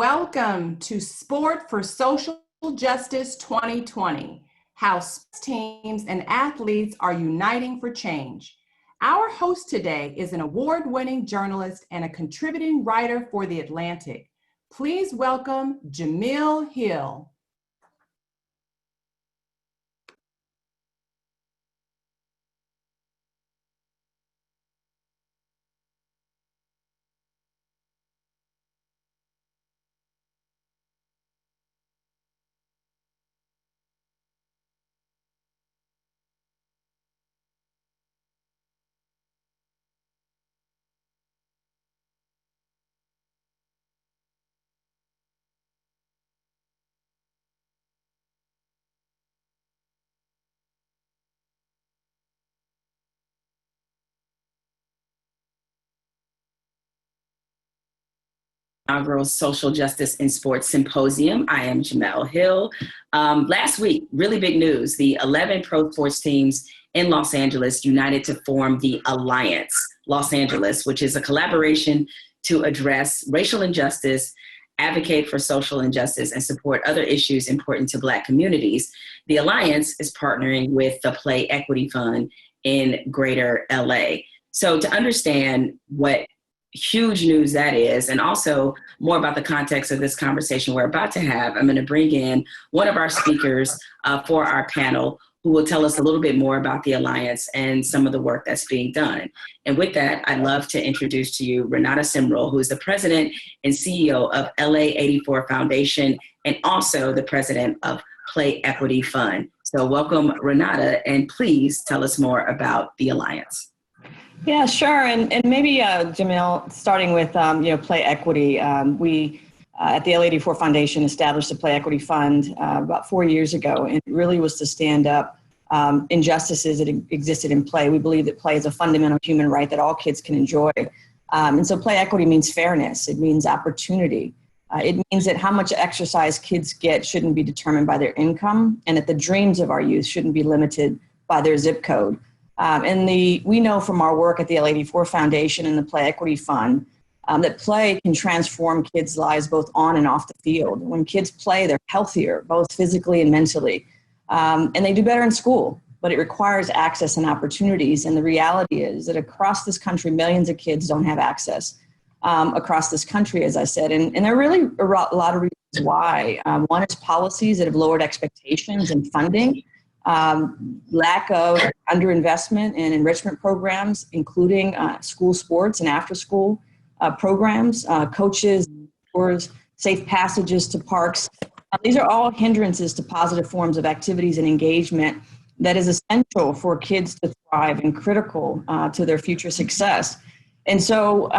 Welcome to Sport for Social Justice 2020, how sports teams and athletes are uniting for change. Our host today is an award-winning journalist and a contributing writer for The Atlantic. Please welcome Jemele Hill. Inaugural Social Justice in Sports Symposium. I am Jemele Hill. Last week, really big news. The 11 pro sports teams in Los Angeles united to form the Alliance Los Angeles, which is a collaboration to address racial injustice, advocate for social injustice, and support other issues important to Black communities. The Alliance is partnering with the Play Equity Fund in Greater LA. So to understand what huge news that is, and also more about the context of this conversation we're about to have, I'm going to bring in one of our speakers for our panel who will tell us a little bit more about the Alliance and some of the work that's being done. And with that, I'd love to introduce to you Renata Simrel, who is the president and CEO of LA84 Foundation and also the president of Play Equity Fund. So welcome, Renata, and please tell us more about the Alliance. Yeah, sure. And maybe, Jemele, starting with, Play Equity, we at the LA84 Foundation established the Play Equity Fund about 4 years ago, and it really was to stand up injustices that existed in play. We believe that play is a fundamental human right that all kids can enjoy. And so Play Equity means fairness. It means opportunity. It means that how much exercise kids get shouldn't be determined by their income, and that the dreams of our youth shouldn't be limited by their zip code. We know from our work at the LA84 Foundation and the Play Equity Fund that play can transform kids' lives both on and off the field. When kids play, they're healthier, both physically and mentally, and they do better in school, but it requires access and opportunities. And the reality is that across this country, millions of kids don't have access across this country, as I said, and there are really a lot of reasons why. One is policies that have lowered expectations and funding. Lack of underinvestment in enrichment programs, including school sports and after-school programs, coaches, tours, safe passages to parks. These are all hindrances to positive forms of activities and engagement that is essential for kids to thrive and critical to their future success. And so,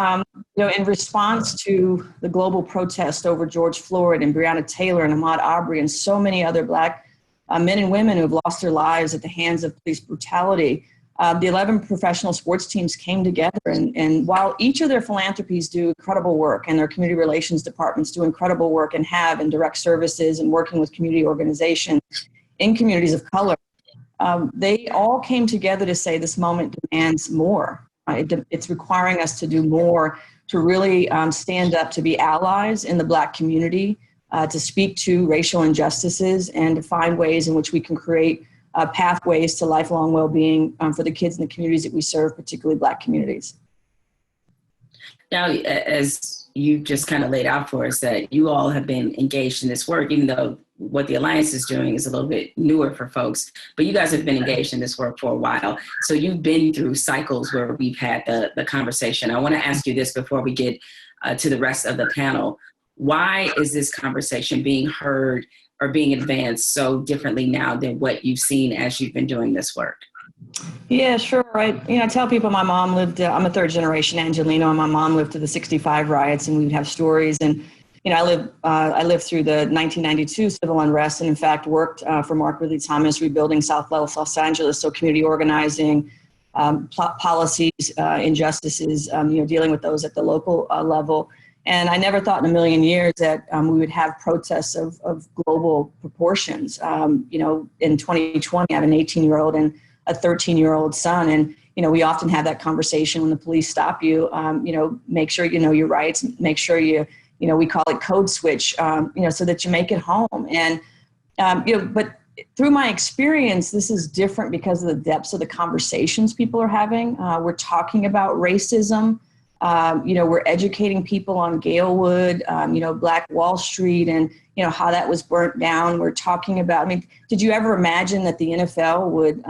in response to the global protest over George Floyd and Breonna Taylor and Ahmaud Arbery and so many other Black men and women who have lost their lives at the hands of police brutality, the 11 professional sports teams came together. And while each of their philanthropies do incredible work and their community relations departments do incredible work and have in direct services and working with community organizations in communities of color, they all came together to say this moment demands more. It's requiring us to do more to really stand up to be allies in the Black community, to speak to racial injustices and to find ways in which we can create pathways to lifelong well-being for the kids in the communities that we serve, particularly Black communities. Now, as you just kind of laid out for us, that you all have been engaged in this work, even though what the Alliance is doing is a little bit newer for folks, but you guys have been engaged in this work for a while. So you've been through cycles where we've had the conversation. I want to ask you this before we get to the rest of the panel. Why is this conversation being heard or being advanced so differently now than what you've seen as you've been doing this work? Yeah, sure. I tell people my mom lived, I'm a third generation Angelino, and my mom lived through the 65 riots, and we'd have stories. And, I lived through the 1992 civil unrest, and in fact worked for Mark Ridley Thomas rebuilding South Los Angeles. So community organizing, policies, injustices, dealing with those at the local level. And I never thought in a million years that we would have protests of global proportions. In 2020, I have an 18-year-old and a 13-year-old son. And, we often have that conversation when the police stop you, make sure you know your rights, make sure you we call it code switch, so that you make it home. And, but through my experience, this is different because of the depths of the conversations people are having. We're talking about racism. We're educating people on Galewood, Black Wall Street, and, how that was burnt down. We're talking about, did you ever imagine that the NFL would,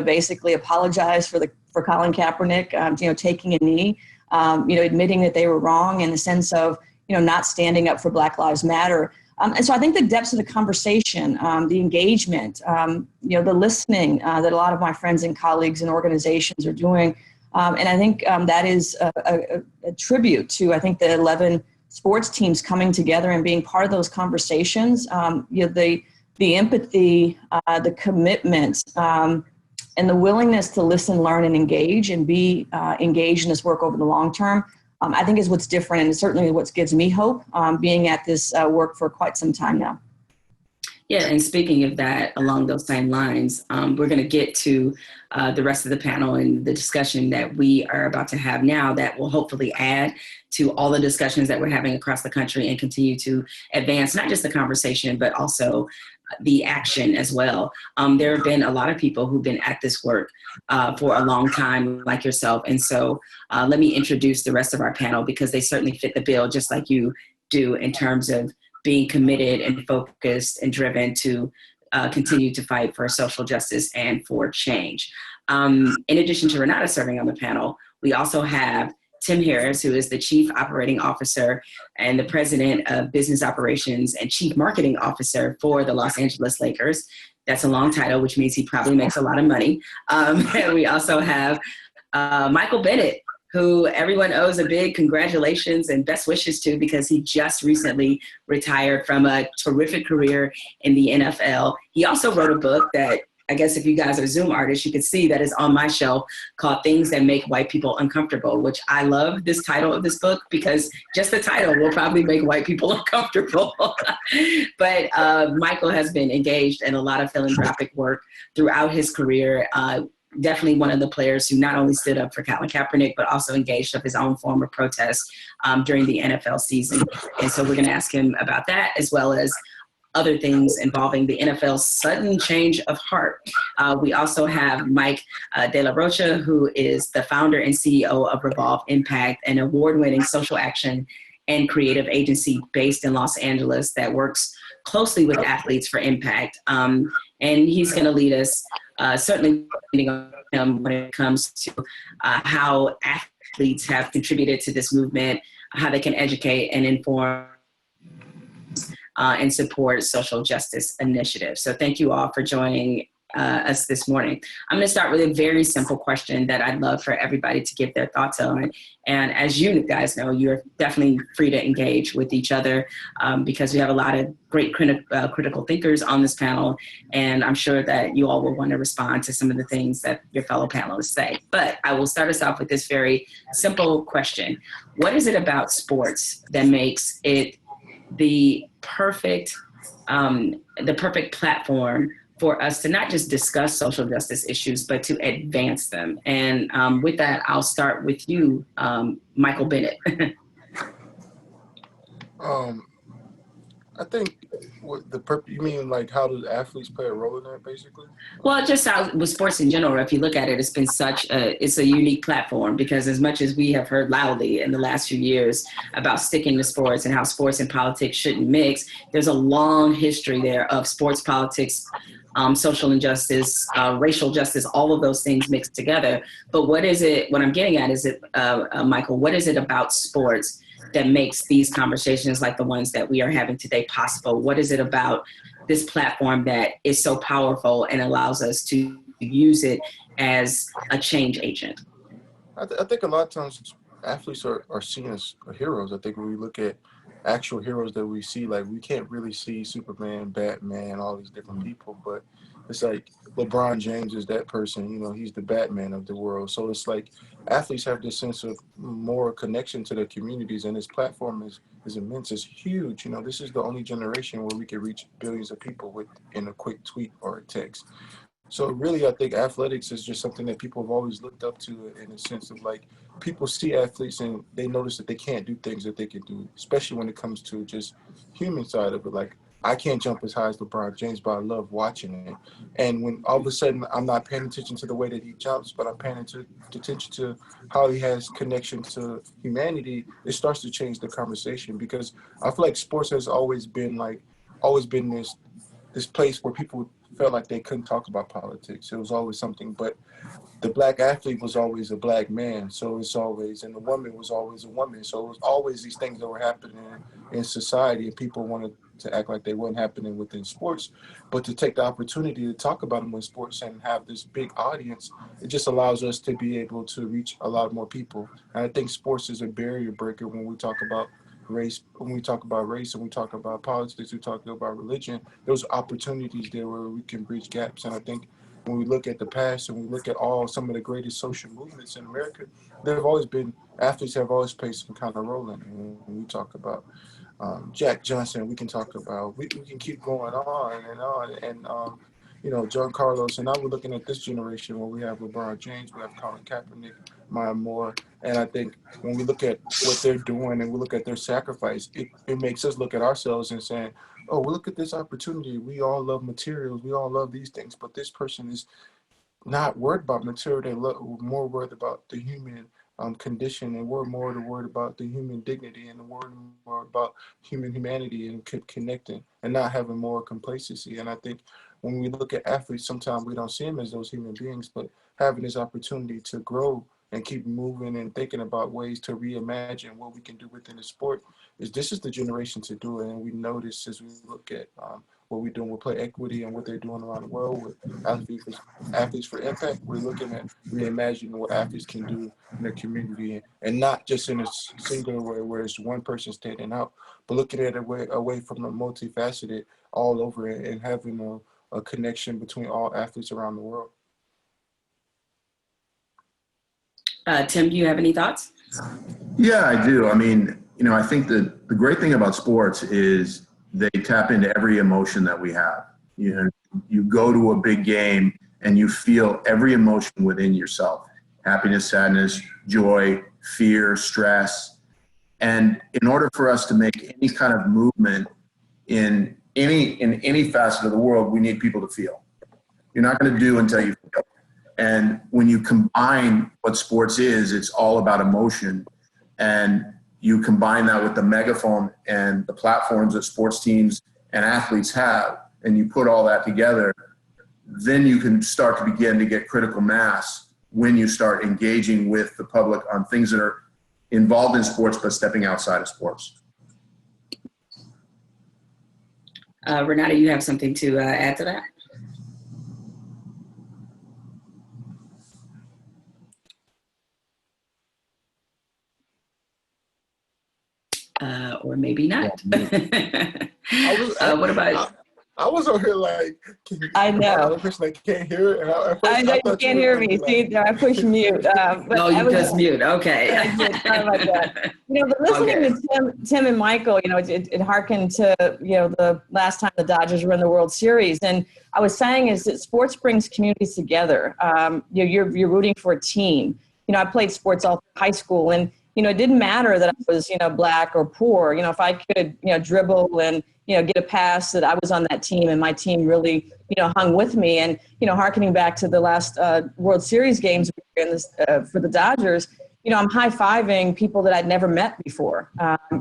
basically apologize for Colin Kaepernick, taking a knee, admitting that they were wrong in the sense of, not standing up for Black Lives Matter. And so I think the depths of the conversation, the engagement, the listening that a lot of my friends and colleagues and organizations are doing. And I think that is a tribute to, I think, the 11 sports teams coming together and being part of those conversations. The empathy, the commitment, and the willingness to listen, learn, and engage and be engaged in this work over the long term, I think is what's different, and certainly what gives me hope, being at this work for quite some time now. Yeah, and speaking of that, along those same lines, we're going to get to the rest of the panel and the discussion that we are about to have now that will hopefully add to all the discussions that we're having across the country and continue to advance not just the conversation, but also the action as well. There have been a lot of people who've been at this work for a long time, like yourself. And so let me introduce the rest of our panel, because they certainly fit the bill, just like you do, in terms of being committed and focused and driven to continue to fight for social justice and for change. In addition to Renata serving on the panel, we also have Tim Harris, who is the Chief Operating Officer and the President of Business Operations and Chief Marketing Officer for the Los Angeles Lakers. That's a long title, which means he probably makes a lot of money. And we also have Michael Bennett, who everyone owes a big congratulations and best wishes to, because he just recently retired from a terrific career in the NFL. He also wrote a book that, I guess if you guys are Zoom artists, you can see that is on my shelf, called Things That Make White People Uncomfortable, which I love this title of this book, because just the title will probably make white people uncomfortable. But Michael has been engaged in a lot of philanthropic work throughout his career. Definitely one of the players who not only stood up for Colin Kaepernick, but also engaged of his own form of protest during the NFL season. And so we're going to ask him about that, as well as other things involving the NFL's sudden change of heart. We also have Mike De La Rocha, who is the founder and CEO of Revolve Impact, an award-winning social action and creative agency based in Los Angeles that works closely with athletes for impact. And he's going to lead us, certainly leading on him when it comes to how athletes have contributed to this movement, how they can educate and inform and support social justice initiatives. So thank you all for joining us this morning. I'm going to start with a very simple question that I'd love for everybody to give their thoughts on. And as you guys know, you're definitely free to engage with each other because we have a lot of great critical thinkers on this panel. And I'm sure that you all will want to respond to some of the things that your fellow panelists say. But I will start us off with this very simple question. What is it about sports that makes it the perfect platform for us to not just discuss social justice issues, but to advance them? And with that, I'll start with you, Michael Bennett. I think what the purpose, you mean like how do athletes play a role in that, basically? Well, just how with sports in general, if you look at it, it's been it's a unique platform, because as much as we have heard loudly in the last few years about sticking to sports and how sports and politics shouldn't mix, there's a long history there of sports politics, social injustice, racial justice, all of those things mixed together. But what I'm getting at is Michael, what is it about sports that makes these conversations like the ones that we are having today possible? What is it about this platform that is so powerful and allows us to use it as a change agent? I think a lot of times athletes are seen as heroes. I think when we look at actual heroes that we see, like we can't really see Superman, Batman, all these different people, but it's like LeBron James is that person, he's the Batman of the world. So it's like athletes have this sense of more connection to their communities, and this platform is immense. It's huge. This is the only generation where we can reach billions of people in a quick tweet or a text. So really, I think athletics is just something that people have always looked up to in a sense of like people see athletes and they notice that they can't do things that they can do, especially when it comes to just human side of it. Like I can't jump as high as LeBron James, but I love watching it. And when all of a sudden I'm not paying attention to the way that he jumps, but I'm paying attention to how he has connection to humanity, it starts to change the conversation because I feel like sports has always been this place where people felt like they couldn't talk about politics. It was always something, but the black athlete was always a black man. So it's always, and the woman was always a woman. So it was always these things that were happening in society, and people wanted to act like they weren't happening within sports. But to take the opportunity to talk about them in sports and have this big audience, it just allows us to be able to reach a lot more people. And I think sports is a barrier breaker when we talk about race, when we talk about race and we talk about politics, we talk about religion, there's opportunities there where we can bridge gaps. And I think when we look at the past and we look at some of the greatest social movements in America, athletes have always played some kind of role in it. When we talk about Jack Johnson, we can talk about, we can keep going on and on. And, John Carlos, and now we're looking at this generation where we have LeBron James, we have Colin Kaepernick, Maya Moore. And I think when we look at what they're doing and we look at their sacrifice, it makes us look at ourselves and saying, oh, well, look at this opportunity. We all love materials. We all love these things. But this person is not worried about material. They're more worried about the human condition, and we're more worried about the human dignity, and we're more about human humanity and connecting and not having more complacency. And I think when we look at athletes, sometimes we don't see them as those human beings, but having this opportunity to grow and keep moving and thinking about ways to reimagine what we can do within the sport this is the generation to do it. And we notice as we look at what we're doing with play equity and what they're doing around the world with athletes for impact, we're looking at reimagining what athletes can do in their community, and not just in a singular way where it's one person standing out, but looking at it away from a multifaceted all over it and having a connection between all athletes around the world. Tim, do you have any thoughts? Yeah, I do. I mean, I think that the great thing about sports is they tap into every emotion that we have. You go to a big game and you feel every emotion within yourself: happiness, sadness, joy, fear, stress. And in order for us to make any kind of movement in any facet of the world, we need people to feel. You're not going to do until you feel. And when you combine what sports is, it's all about emotion. And you combine that with the megaphone and the platforms that sports teams and athletes have, and you put all that together, then you can start to begin to get critical mass when you start engaging with the public on things that are involved in sports but stepping outside of sports. Renata, you have something to add to that? Or maybe not. What about? I was over here like, I know. The person that can't hear it. And I know you can't hear me. See, I pushed mute. No, you just mute. Okay. Sorry about that. But listening to Tim and Michael, it harkened to, the last time the Dodgers were in the World Series. And I was saying is that sports brings communities together. You're rooting for a team. I played sports all through high school, and it didn't matter that I was, black or poor. If I could, dribble and, get a pass, that I was on that team and my team really, hung with me. And, hearkening back to the last World Series games for the Dodgers, I'm high-fiving people that I'd never met before.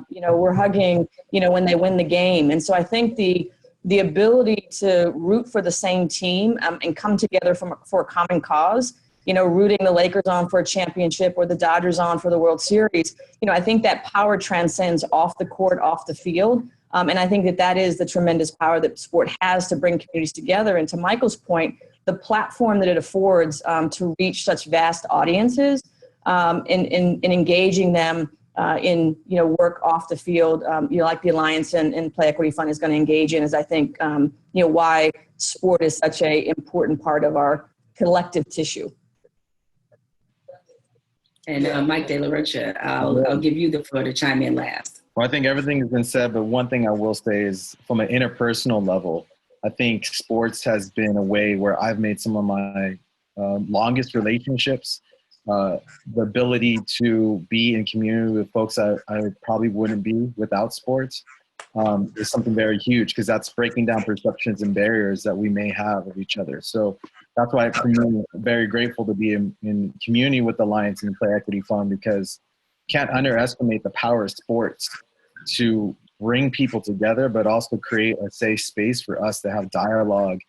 We're hugging, when they win the game. And so I think the ability to root for the same team and come together for a common cause, rooting the Lakers on for a championship or the Dodgers on for the World Series, I think that power transcends off the court, off the field. And I think that is the tremendous power that sport has to bring communities together. And to Michael's point, the platform that it affords to reach such vast audiences in engaging them in, work off the field, like the Alliance and Play Equity Fund is going to engage in, is I think, why sport is such an important part of our collective tissue. And Mike De La Rocha, I'll give you the floor to chime in last. Well, I think everything has been said, but one thing I will say is from an interpersonal level, I think sports has been a way where I've made some of my longest relationships. The ability to be in community with folks I probably wouldn't be without sports is something very huge, because that's breaking down perceptions and barriers that we may have of each other. So that's why for me, I'm very grateful to be in community with Alliance and the Play Equity Fund, because can't underestimate the power of sports to bring people together, but also create a safe space for us to have dialogue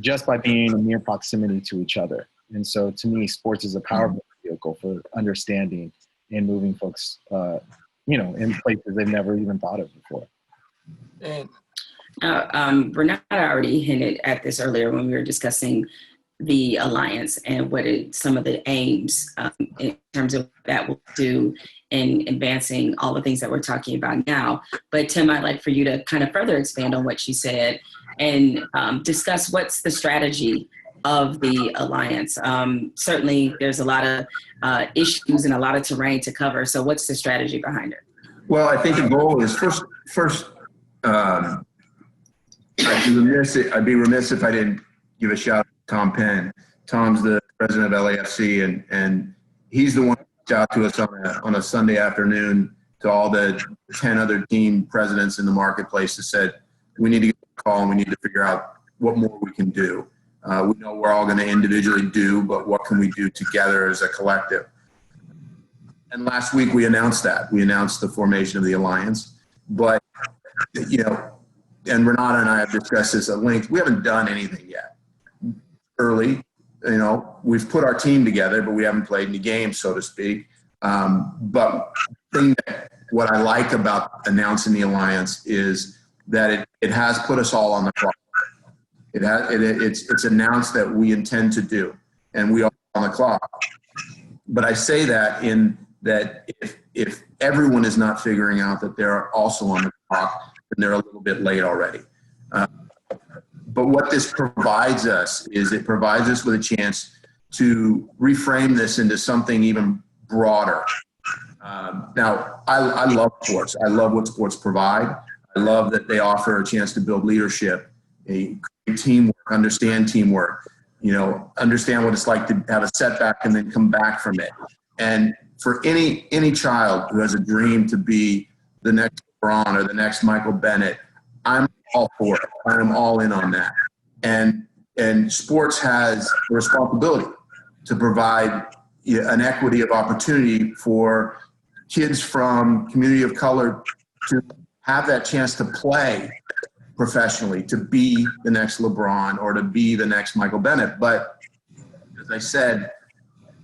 just by being in near proximity to each other. And so to me, sports is a powerful vehicle for understanding and moving folks, in places they've never even thought of before. And Renata already hinted at this earlier when we were discussing the Alliance and some of the aims in terms of what that will do in advancing all the things that we're talking about now. But Tim, I'd like for you to kind of further expand on what she said and discuss what's the strategy of the Alliance. Certainly there's a lot of issues and a lot of terrain to cover. So what's the strategy behind it? Well, I think the goal is first I'd be remiss if I didn't give a shout out to Tom Penn. Tom's the president of LAFC, and he's the one who reached out to us on a Sunday afternoon to all the 10 other team presidents in the marketplace that said, we need to get a call and we need to figure out what more we can do. We know we're all going to individually do, but what can we do together as a collective? And last week we announced that. We announced the formation of the Alliance. But, and Renata and I have discussed this at length, we haven't done anything yet. Early, we've put our team together, but we haven't played any games, so to speak. But what I like about announcing the Alliance is that it has put us all on the clock. It's announced that we intend to do, and we are on the clock. But I say that in that if everyone is not figuring out that they're also on the clock, then they're a little bit late already. But what this provides us is it provides us with a chance to reframe this into something even broader. Now, I love sports. I love what sports provide. I love that they offer a chance to build leadership, teamwork, understand teamwork, understand what it's like to have a setback and then come back from it. And for any child who has a dream to be the next LeBron or the next Michael Bennett, I'm all for it. I'm all in on that. And sports has a responsibility to provide an equity of opportunity for kids from community of color to have that chance to play professionally, to be the next LeBron or to be the next Michael Bennett. But as I said,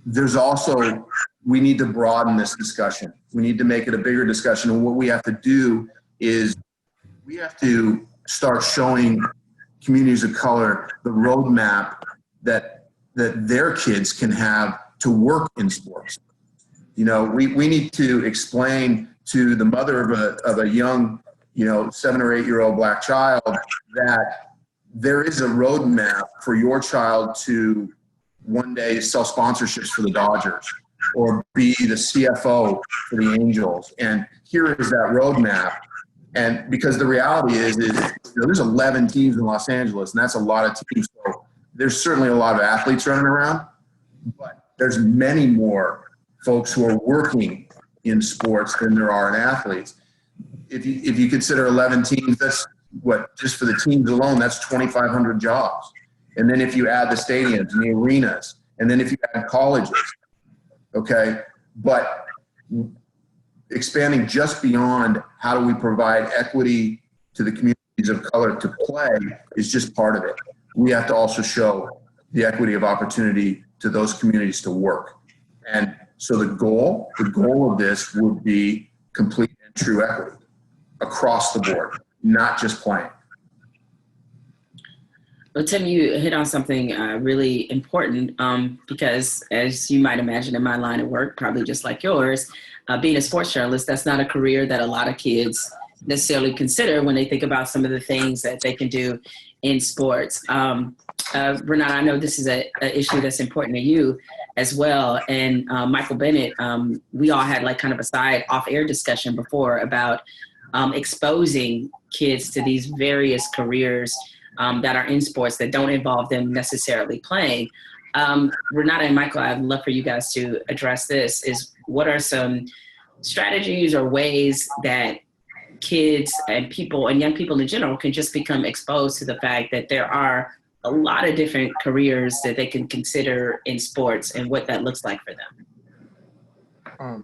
there's also, we need to broaden this discussion. We need to make it a bigger discussion. And what we have to do is we have to start showing communities of color the roadmap that their kids can have to work in sports. We need to explain to the mother of a young 7 or 8 year old black child that there is a roadmap for your child to one day sell sponsorships for the Dodgers or be the CFO for the Angels. And here is that roadmap. And because the reality is there's 11 teams in Los Angeles, and that's a lot of teams. So there's certainly a lot of athletes running around, but there's many more folks who are working in sports than there are in athletes. If you consider 11 teams, that's just for the teams alone, that's 2,500 jobs. And then if you add the stadiums and the arenas, and then if you add colleges, okay? But expanding just beyond how do we provide equity to the communities of color to play is just part of it. We have to also show the equity of opportunity to those communities to work. And so the goal of this would be complete and true equity across the board, not just playing. Well, Tim, you hit on something really important because, as you might imagine, in my line of work, probably just like yours, being a sports journalist, that's not a career that a lot of kids necessarily consider when they think about some of the things that they can do in sports. Renata, I know this is an issue that's important to you as well. And Michael Bennett, we all had like kind of a side off-air discussion before about exposing kids to these various careers that are in sports that don't involve them necessarily playing. Renata and Michael, I'd love for you guys to address this, is what are some strategies or ways that kids and people and young people in general can just become exposed to the fact that there are a lot of different careers that they can consider in sports and what that looks like for them.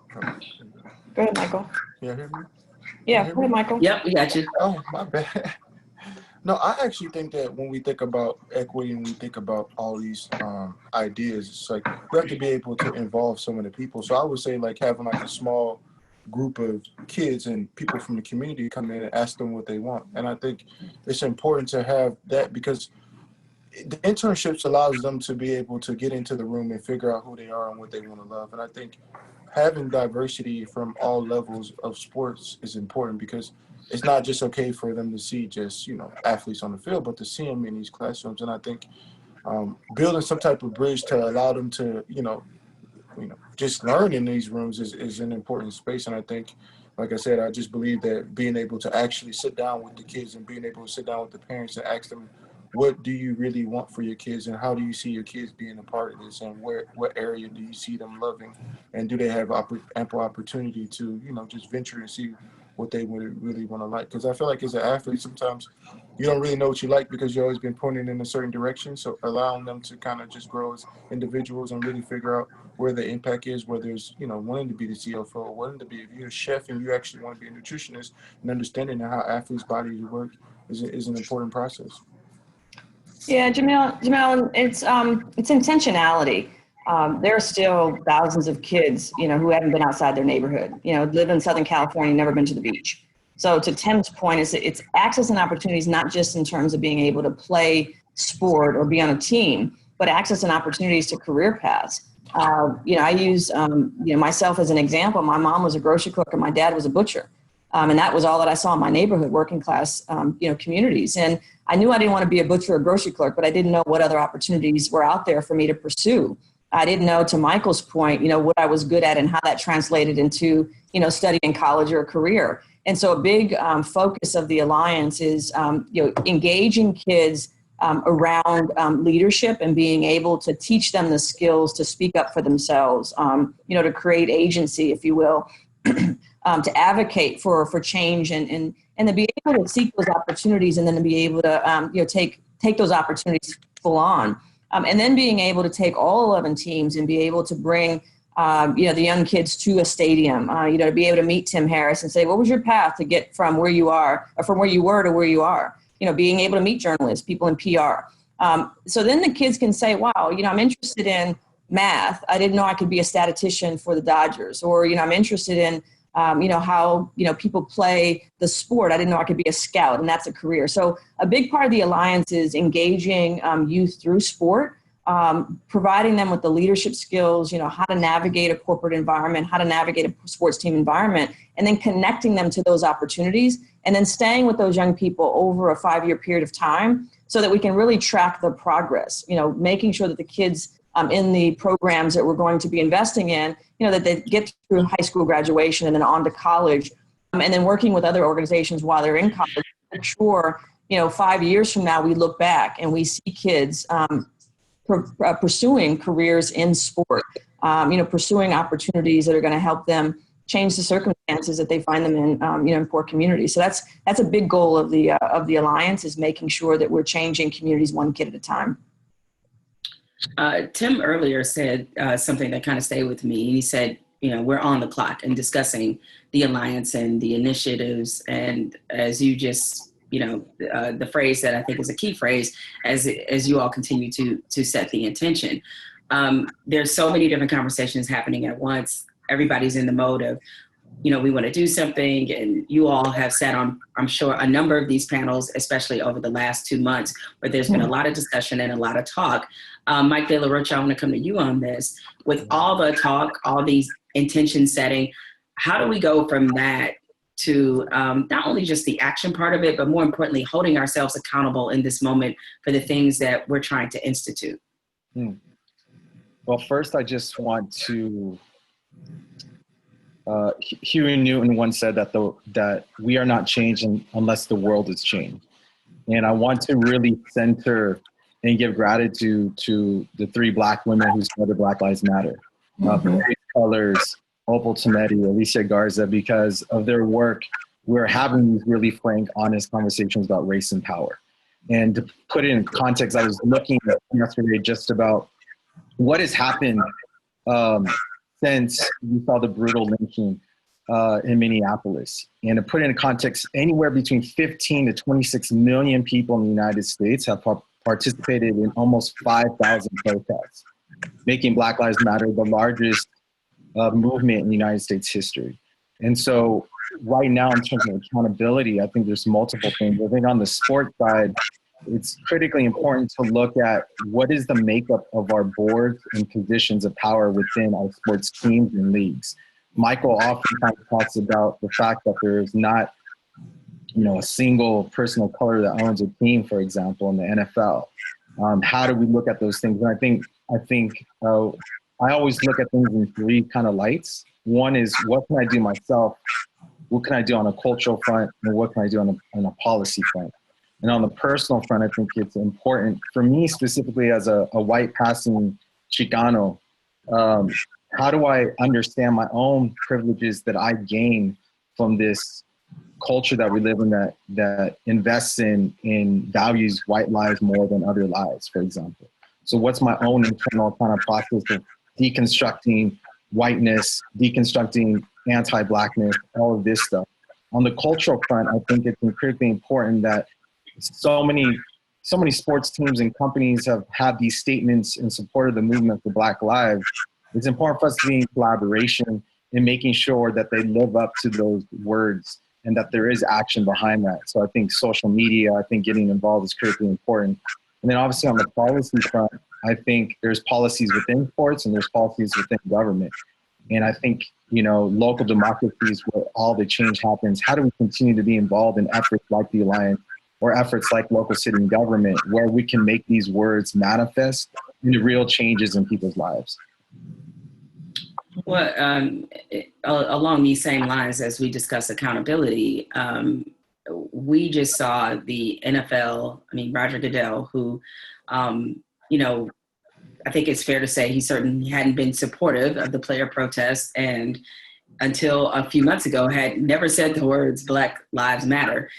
Go ahead, Michael. Yeah, hear me? Yeah, go ahead, Michael. Yep, we got you. Oh, my bad. No, I actually think that when we think about equity and we think about all these ideas, it's like we have to be able to involve some of the people. So I would say like having like a small group of kids and people from the community come in and ask them what they want. And I think it's important to have that because the internships allows them to be able to get into the room and figure out who they are and what they want to love. And I think having diversity from all levels of sports is important because it's not just okay for them to see just, athletes on the field, but to see them in these classrooms. And I think building some type of bridge to allow them to, just learn in these rooms is an important space. And I think, like I said, I just believe that being able to actually sit down with the kids and being able to sit down with the parents and ask them, what do you really want for your kids and how do you see your kids being a part of this and what area do you see them loving and do they have ample opportunity to, just venture and see what they would really want to like. Because I feel like as an athlete, sometimes you don't really know what you like because you've always been pointing in a certain direction. So allowing them to kind of just grow as individuals and really figure out where the impact is, whether it's, wanting to be the CFO, wanting to be, if you're a chef and you actually want to be a nutritionist and understanding how athletes' bodies work is an important process. Yeah, Jamel, it's intentionality. There are still thousands of kids, who haven't been outside their neighborhood, live in Southern California, never been to the beach. So to Tim's point, it's access and opportunities, not just in terms of being able to play sport or be on a team, but access and opportunities to career paths. I use, myself as an example. My mom was a grocery clerk and my dad was a butcher. And that was all that I saw in my neighborhood, working class, communities. And I knew I didn't want to be a butcher or grocery clerk, but I didn't know what other opportunities were out there for me to pursue. I didn't know, to Michael's point, what I was good at and how that translated into, studying in college or a career. And so a big focus of the Alliance is, engaging kids around leadership and being able to teach them the skills to speak up for themselves, to create agency, if you will, to advocate for change and to be able to seek those opportunities and then to be able to, take those opportunities full on. And then being able to take all 11 teams and be able to bring, the young kids to a stadium, to be able to meet Tim Harris and say, what was your path to get from where you are or from where you were to where you are? Being able to meet journalists, people in PR. So then the kids can say, wow, I'm interested in math. I didn't know I could be a statistician for the Dodgers, or, I'm interested in, how, people play the sport. I didn't know I could be a scout, and that's a career. So a big part of the Alliance is engaging youth through sport, providing them with the leadership skills, how to navigate a corporate environment, how to navigate a sports team environment, and then connecting them to those opportunities, and then staying with those young people over a 5-year period of time so that we can really track the progress, making sure that the kids in the programs that we're going to be investing in, that they get through high school graduation and then on to college, and then working with other organizations while they're in college. Make sure, 5 years from now, we look back and we see kids pursuing careers in sport, pursuing opportunities that are going to help them change the circumstances that they find them in, in poor communities. So that's a big goal of the Alliance, is making sure that we're changing communities one kid at a time. Tim earlier said something that kind of stayed with me. He said, we're on the clock and discussing the Alliance and the initiatives. And as you just, the phrase that I think is a key phrase, as you all continue to set the intention. There's so many different conversations happening at once. Everybody's in the mode of, we want to do something. And you all have sat on, I'm sure, a number of these panels, especially over the last 2 months, where there's been a lot of discussion and a lot of talk. Mike De La Rocha, I want to come to you on this. With all the talk, all these intention setting, how do we go from that to not only just the action part of it, but more importantly, holding ourselves accountable in this moment for the things that we're trying to institute? Well, first, I just want to, Huey Newton once said that we are not changing unless the world is changed. And I want to really center and give gratitude to the 3 Black women who started Black Lives Matter. Patrice Cullors, Opal Tometi, Alicia Garza, because of their work, we're having these really frank, honest conversations about race and power. And to put it in context, I was looking yesterday just about what has happened since we saw the brutal lynching in Minneapolis. And to put it in context, anywhere between 15 to 26 million people in the United States have participated in almost 5,000 protests, making Black Lives Matter the largest movement in United States history. And so right now, in terms of accountability, I think there's multiple things. I think on the sports side, it's critically important to look at what is the makeup of our boards and positions of power within our sports teams and leagues. Michael oftentimes talks about the fact that there is not, a single person of color that owns a team, for example, in the NFL. How do we look at those things? And I think I always look at things in 3 kind of lights. One is, what can I do myself? What can I do on a cultural front? And what can I do on a policy front? And on the personal front, I think it's important for me specifically as a white passing Chicano. How do I understand my own privileges that I gain from this culture that we live in that invests in values white lives more than other lives, for example? So what's my own internal kind of process of deconstructing whiteness, deconstructing anti-Blackness, all of this stuff? On the cultural front, I think it's critically important that so many sports teams and companies have had these statements in support of the movement for Black lives. It's important for us to be in collaboration in making sure that they live up to those words and that there is action behind that. So I think social media, I think getting involved is critically important. And then obviously on the policy front, I think there's policies within sports and there's policies within government. And I think, local democracies where all the change happens, how do we continue to be involved in efforts like the Alliance or efforts like local city government where we can make these words manifest into real changes in people's lives? Well, along these same lines, as we discuss accountability, we just saw the NFL, Roger Goodell, who, I think it's fair to say he certainly hadn't been supportive of the player protests, and until a few months ago had never said the words Black Lives Matter.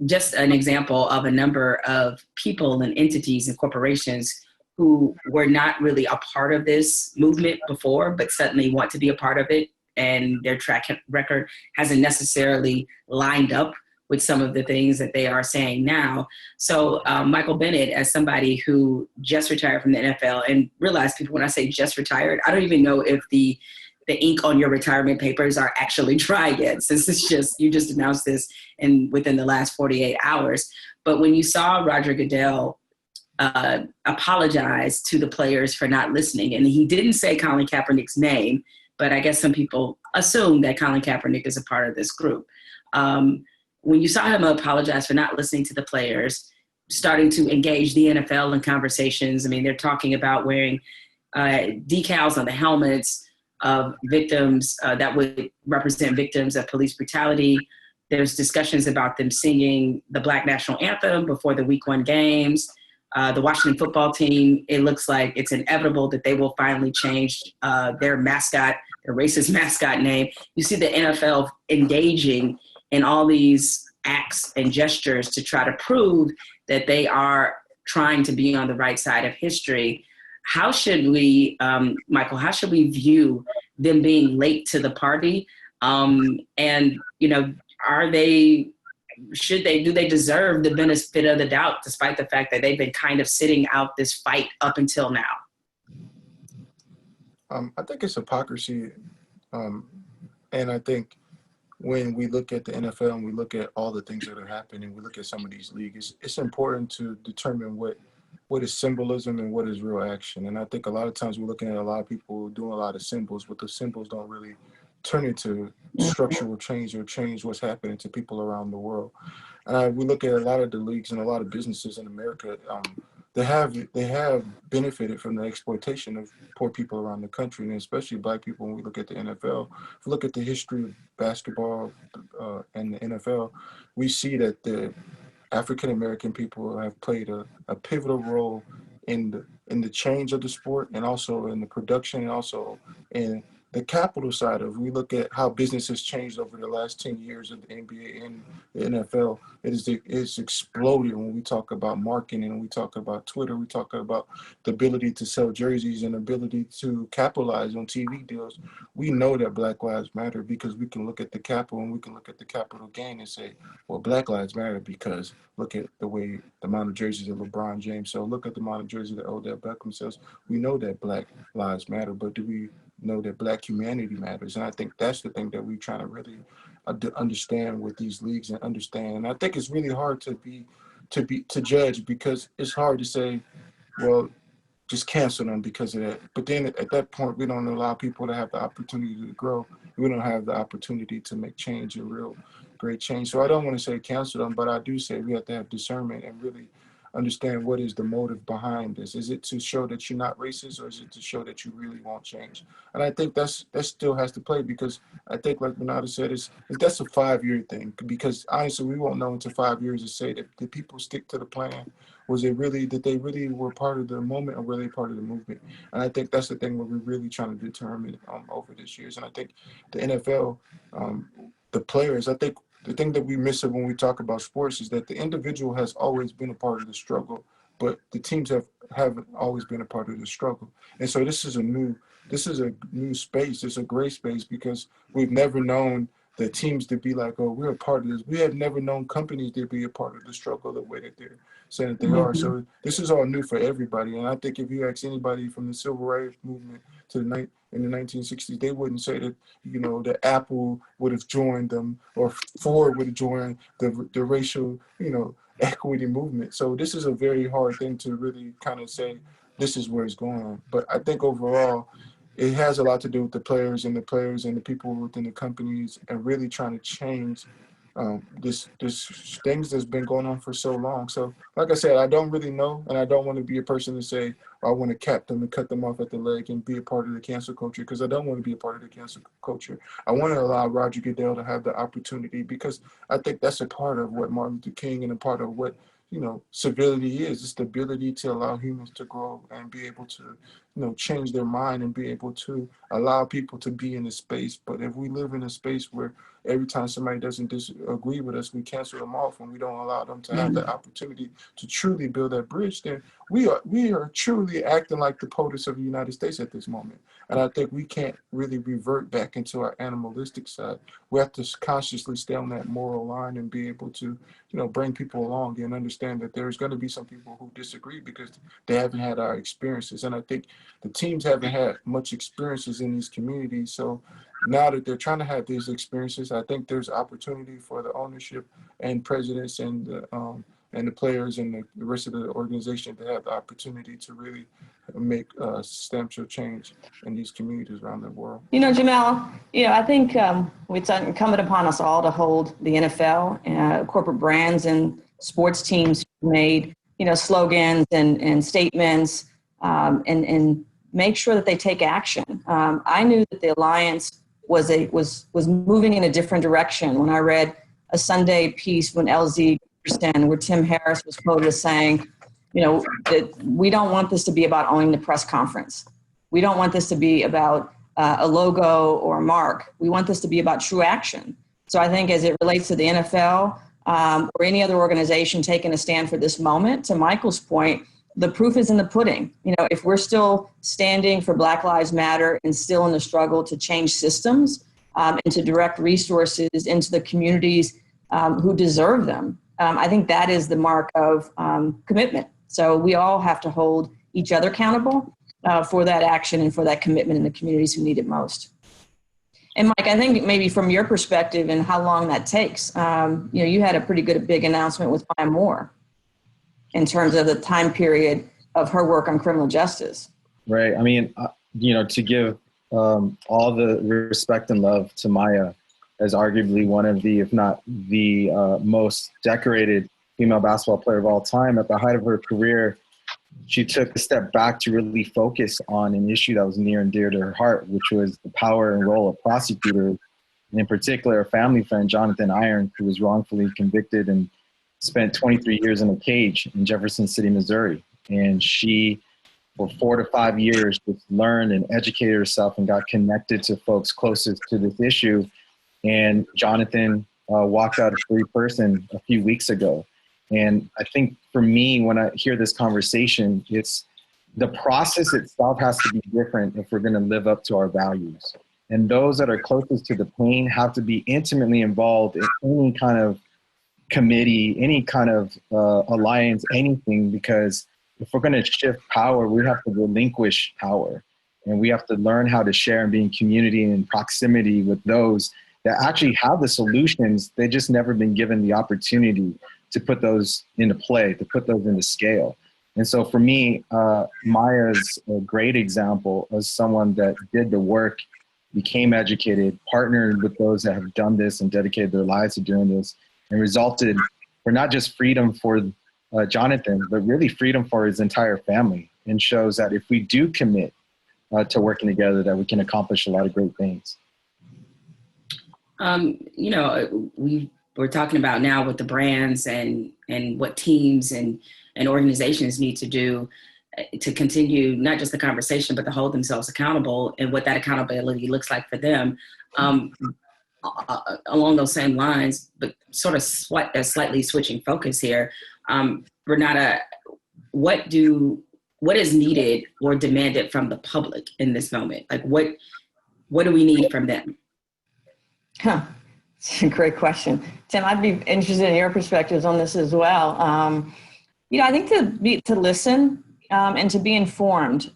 Just an example of a number of people and entities and corporations who were not really a part of this movement before, but suddenly want to be a part of it, and their track record hasn't necessarily lined up with some of the things that they are saying now. So Michael Bennett, as somebody who just retired from the NFL, and realize people, when I say just retired, I don't even know if the ink on your retirement papers are actually dry yet, since you just announced this within the last 48 hours. But when you saw Roger Goodell apologize to the players for not listening, and he didn't say Colin Kaepernick's name, but I guess some people assume that Colin Kaepernick is a part of this group. When you saw him apologize for not listening to the players, starting to engage the NFL in conversations, they're talking about wearing decals on the helmets of victims that would represent victims of police brutality. There's discussions about them singing the Black National Anthem before the Week 1 games. The Washington football team, it looks like it's inevitable that they will finally change their mascot, their racist mascot name. You see the NFL engaging in all these acts and gestures to try to prove that they are trying to be on the right side of history. How should we, Michael, how should we view them being late to the party? And, do they deserve the benefit of the doubt, despite the fact that they've been kind of sitting out this fight up until now? I think it's hypocrisy. And I think when we look at the NFL and we look at all the things that are happening, we look at some of these leagues, it's important to determine what is symbolism and what is real action. And I think a lot of times we're looking at a lot of people doing a lot of symbols, but the symbols don't really turn into structural change or change what's happening to people around the world. And we look at a lot of the leagues and a lot of businesses in America, they have benefited from the exploitation of poor people around the country, and especially Black people. When we look at the NFL, if we look at the history of basketball and the NFL, we see that the African American people have played a pivotal role in the change of the sport, and also in the production, and also in the capital side of. We look at how business has changed over the last 10 years of the NBA and the NFL. It's exploded when we talk about marketing, and we talk about Twitter. We talk about the ability to sell jerseys and ability to capitalize on TV deals. We know that Black Lives Matter because we can look at the capital, and we can look at the capital gain and say, well, Black Lives Matter because look at the amount of jerseys of LeBron James. So look at the amount of jerseys that Odell Beckham sells. We know that Black Lives Matter, but do we know that Black humanity matters? And I think that's the thing that we're trying to really understand with these leagues and understand. And I think it's really hard to judge, because it's hard to say, well, just cancel them because of that. But then at that point, we don't allow people to have the opportunity to grow. We don't have the opportunity to make change, a real great change. So I don't want to say cancel them, but I do say we have to have discernment and really understand what is the motive behind this. Is it to show that you're not racist, or is it to show that you really want change? And I think that still has to play, because I think, like Renata said, that's a 5-year thing, because honestly, we won't know until 5 years to say that did people stick to the plan? Did they really were part of the moment, or were they part of the movement? And I think that's the thing where we're really trying to determine over this years. And I think the NFL, the players, I think the thing that we miss when we talk about sports is that the individual has always been a part of the struggle, but the teams haven't always been a part of the struggle. And so this is a new space. It's a gray space, because we've never known the teams to be like, oh, we're a part of this. We have never known companies to be a part of the struggle the way that they're saying that they are. So this is all new for everybody. And I think if you ask anybody from the civil rights movement to in the 1960s, they wouldn't say that, that Apple would have joined them, or Ford would have joined the racial, equity movement. So this is a very hard thing to really kind of say this is where it's going. But I think overall, it has a lot to do with the players and the people within the companies, and really trying to change this things that's been going on for so long. So like I said, I don't really know, and I don't want to be a person to say, I want to cap them and cut them off at the leg and be a part of the cancel culture, because I don't want to be a part of the cancel culture. I want to allow Roger Goodell to have the opportunity, because I think that's a part of what Martin Luther King and a part of what civility is. It's the ability to allow humans to grow and be able to, change their mind and be able to allow people to be in a space. But if we live in a space where every time somebody doesn't disagree with us, we cancel them off and we don't allow them to have the opportunity to truly build that bridge, then we are truly acting like the POTUS of the United States at this moment. And I think we can't really revert back into our animalistic side. We have to consciously stay on that moral line and be able to, bring people along and understand that there's going to be some people who disagree because they haven't had our experiences. And I think the teams haven't had much experiences in these communities. So now that they're trying to have these experiences, I think there's opportunity for the ownership and presidents and the players and the rest of the organization to have the opportunity to really make substantial change in these communities around the world. Jamel, I think it's incumbent upon us all to hold the NFL, corporate brands and sports teams made, slogans and statements, and make sure that they take action. I knew that the Alliance was moving in a different direction when I read a Sunday piece when LZ where Tim Harris was quoted as saying, that we don't want this to be about owning the press conference. We don't want this to be about a logo or a mark. We want this to be about true action. So I think as it relates to the NFL or any other organization taking a stand for this moment, to Michael's point, the proof is in the pudding. If we're still standing for Black Lives Matter and still in the struggle to change systems and to direct resources into the communities who deserve them, I think that is the mark of commitment. So we all have to hold each other accountable for that action and for that commitment in the communities who need it most. And Mike, I think maybe from your perspective and how long that takes, you had a pretty big announcement with Maya Moore in terms of the time period of her work on criminal justice. Right. I mean, to give all the respect and love to Maya, as arguably one of the, if not the most decorated female basketball player of all time. At the height of her career, she took a step back to really focus on an issue that was near and dear to her heart, which was the power and role of prosecutors, and in particular, a family friend, Jonathan Iron, who was wrongfully convicted and spent 23 years in a cage in Jefferson City, Missouri. And she, for 4 to 5 years, just learned and educated herself and got connected to folks closest to this issue. And Jonathan walked out a free person a few weeks ago. And I think for me, when I hear this conversation, it's the process itself has to be different if we're going to live up to our values. And those that are closest to the pain have to be intimately involved in any kind of committee, any kind of alliance, anything, because if we're going to shift power, we have to relinquish power. And we have to learn how to share and be in community and proximity with those that actually have the solutions. They've just never been given the opportunity to put those into play, to put those into scale. And so for me, Maya's a great example of someone that did the work, became educated, partnered with those that have done this and dedicated their lives to doing this, and resulted for not just freedom for Jonathan, but really freedom for his entire family, and shows that if we do commit to working together, that we can accomplish a lot of great things. You know, we're talking about now with the brands and what teams and organizations need to do to continue not just the conversation, but to hold themselves accountable, and what that accountability looks like for them. Along those same lines, but sort of slightly switching focus here, Renata, what is needed or demanded from the public in this moment? Like what do we need from them? It's a great question. Tim, I'd be interested in your perspectives on this as well. You know, I think to listen and to be informed,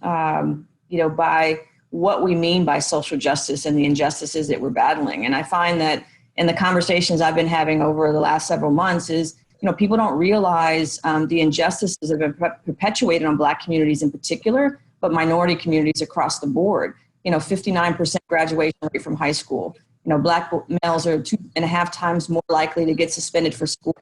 you know, by what we mean by social justice and the injustices that we're battling. And I find that in the conversations I've been having over the last several months is, you know, people don't realize the injustices that have been perpetuated on Black communities in particular, but minority communities across the board. You know, 59% graduation rate from high school. You know, Black males are 2.5 times more likely to get suspended for school.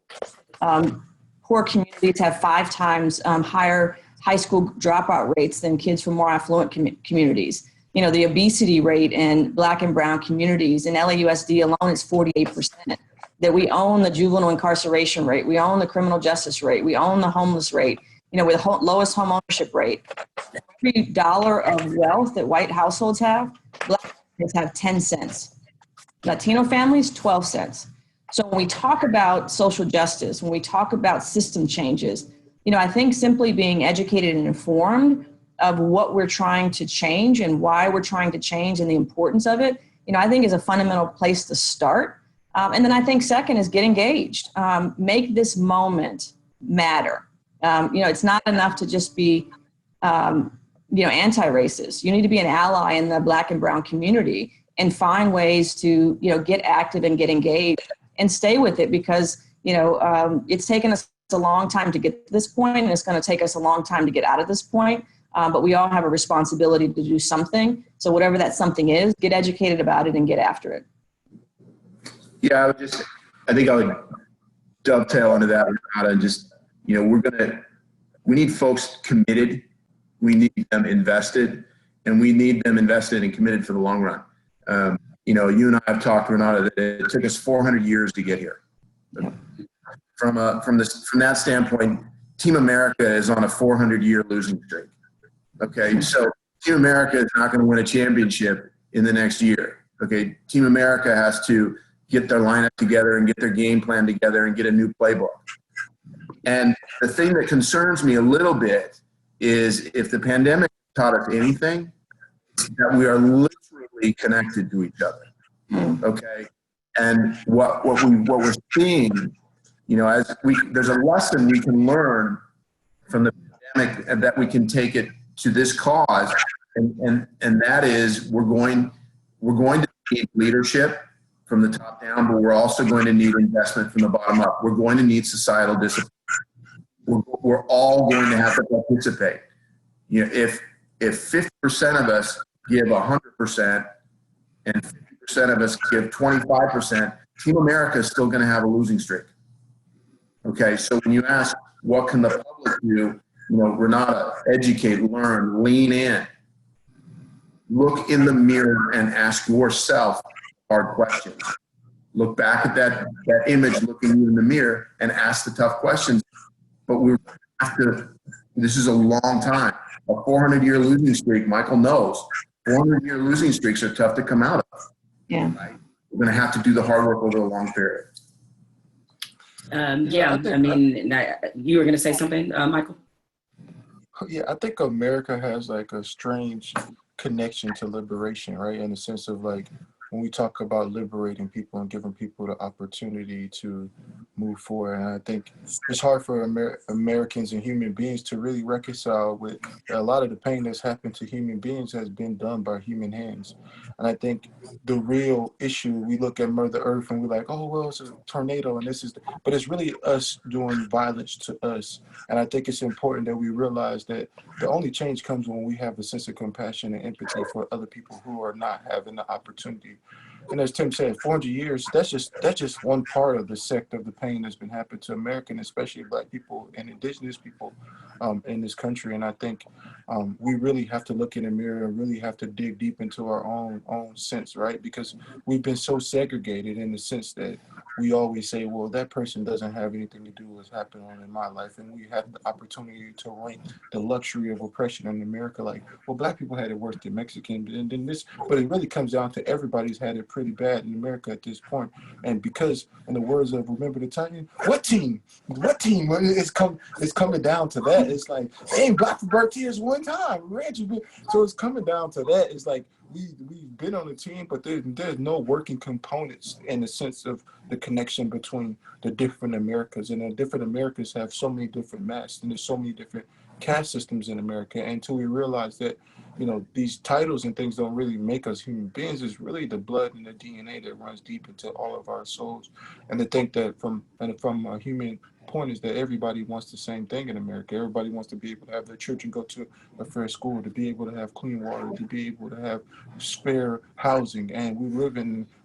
Poor communities have 5 times higher high school dropout rates than kids from more affluent communities. You know, the obesity rate in Black and brown communities in LAUSD alone is 48%. That we own the juvenile incarceration rate, we own the criminal justice rate, we own the homeless rate, you know, with the lowest home ownership rate. Every dollar of wealth that white households have, Black families have 10 cents. Latino families, 12 cents. So when we talk about social justice, when we talk about system changes, you know, I think simply being educated and informed of what we're trying to change and why we're trying to change and the importance of it, you know, I think is a fundamental place to start. And then I think second is get engaged. Make this moment matter. You know, it's not enough to just be, you know, anti-racist. You need to be an ally in the Black and brown community and find ways to, you know, get active and get engaged and stay with it, because, you know, it's taken us a long time to get to this point, and it's going to take us a long time to get out of this point. But we all have a responsibility to do something. So whatever that something is, get educated about it and get after it. Yeah, I think I would dovetail into that, Renata, and just, you know, we need folks committed, we need them invested, and we need them invested and committed for the long run. You know, you and I have talked, Renata, that it took us 400 years to get here. From that standpoint, Team America is on a 400-year losing streak. Okay, so Team America is not going to win a championship in the next year. Okay, Team America has to get their lineup together and get their game plan together and get a new playbook. And the thing that concerns me a little bit is, if the pandemic taught us anything, that we are literally connected to each other. Okay, and what we're seeing, you know, there's a lesson we can learn from the pandemic, and that we can take it to this cause, and that is we're going to need leadership from the top down, but we're also going to need investment from the bottom up. We're going to need societal discipline. We're all going to have to participate. You know, if 50% of us give 100% and 50% of us give 25%, Team America is still going to have a losing streak. Okay, so when you ask what can the public do, you know, Renata, educate, learn, lean in, look in the mirror and ask yourself hard questions. look back at that image, look at you in the mirror, and ask the tough questions. But we have to. This is a long time. A 400-year losing streak. Michael knows 400-year losing streaks are tough to come out of. Yeah. Right? We're going to have to do the hard work over a long period. You were going to say something, Michael? Yeah, I think America has like a strange connection to liberation, right? In the sense of like when we talk about liberating people and giving people the opportunity to move forward. And I think it's hard for Americans and human beings to really reconcile with a lot of the pain that's happened to human beings has been done by human hands. And I think the real issue, we look at Mother Earth and we're like, oh, well, it's a tornado and but it's really us doing violence to us. And I think it's important that we realize that the only change comes when we have a sense of compassion and empathy for other people who are not having the opportunity. And as Tim said, 400 years, that's just one part of the sect of the pain that's been happening to American, especially Black people and indigenous people in this country. And I think we really have to look in the mirror and really have to dig deep into our own sense, right? Because we've been so segregated in the sense that we always say, well, that person doesn't have anything to do with what's happening in my life. And we have the opportunity to rank the luxury of oppression in America. Like, well, Black people had it worse than Mexican. And then but it really comes down to everybody's had it pretty bad in America at this point. And because, in the words of Remember the Titan, what team? It's coming down to that. It's like, they ain't Black for birth tears one time. So it's coming down to that. It's like, we've been on the team, but there's no working components in the sense of the connection between the different Americas. And the different Americas have so many different masks, and there's so many different caste systems in America. And until we realize that, you know, these titles and things don't really make us human beings, it's really the blood and the DNA that runs deep into all of our souls. And to think that from a human point is that everybody wants the same thing in America. Everybody wants to be able to have their children go to a fair school, to be able to have clean water, to be able to have spare housing. And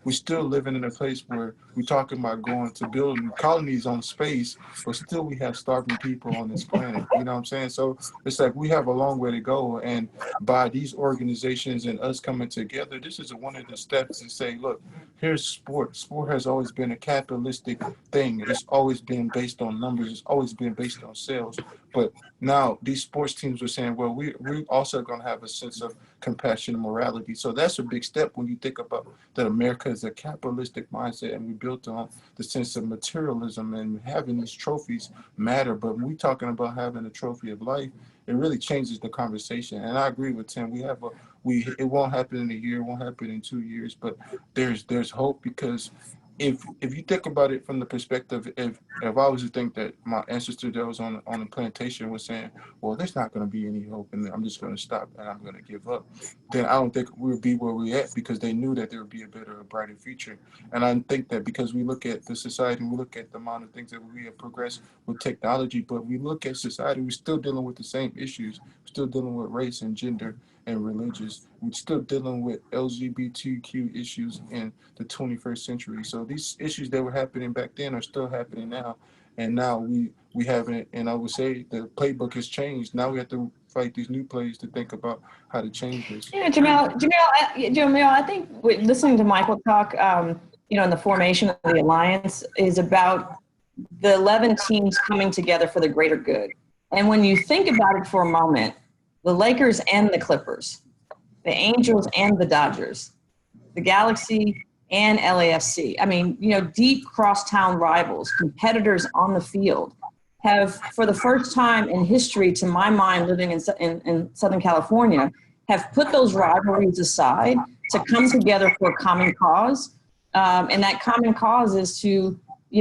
we still living in a place where we're talking about going to building colonies on space, but still we have starving people on this planet. You know what I'm saying? So it's like we have a long way to go. And by these organizations and us coming together, this is one of the steps to say, look, here's sport. Sport has always been a capitalistic thing. It's always been based on numbers. It's always been based on sales. But now these sports teams are saying, well, we're also going to have a sense of compassion and morality. So that's a big step when you think about that America is a capitalistic mindset, and we built on the sense of materialism and having these trophies matter. But when we're talking about having a trophy of life, it really changes the conversation. And I agree with Tim. It won't happen in a year, it won't happen in 2 years, but there's hope, because if you think about it from the perspective, if I was to think that my ancestor that was on a plantation was saying, well, there's not going to be any hope and I'm just going to stop and I'm going to give up, then I don't think we would be where we're at, because they knew that there would be a better, a brighter future. And I think that because we look at the society, we look at the amount of things that we have progressed with technology, but we look at society, we're still dealing with the same issues. We're still dealing with race and gender and religious. We're still dealing with LGBTQ issues in the 21st century. So these issues that were happening back then are still happening now. And now we haven't, and I would say the playbook has changed. Now we have to fight these new plays to think about how to change this. Yeah, Jamil, I think listening to Michael talk, and the formation of the alliance is about the 11 teams coming together for the greater good. And when you think about it for a moment, the Lakers and the Clippers, the Angels and the Dodgers, the Galaxy and LAFC. I mean, deep crosstown rivals, competitors on the field, have, for the first time in history, to my mind, living in Southern California, have put those rivalries aside to come together for a common cause. And that common cause is to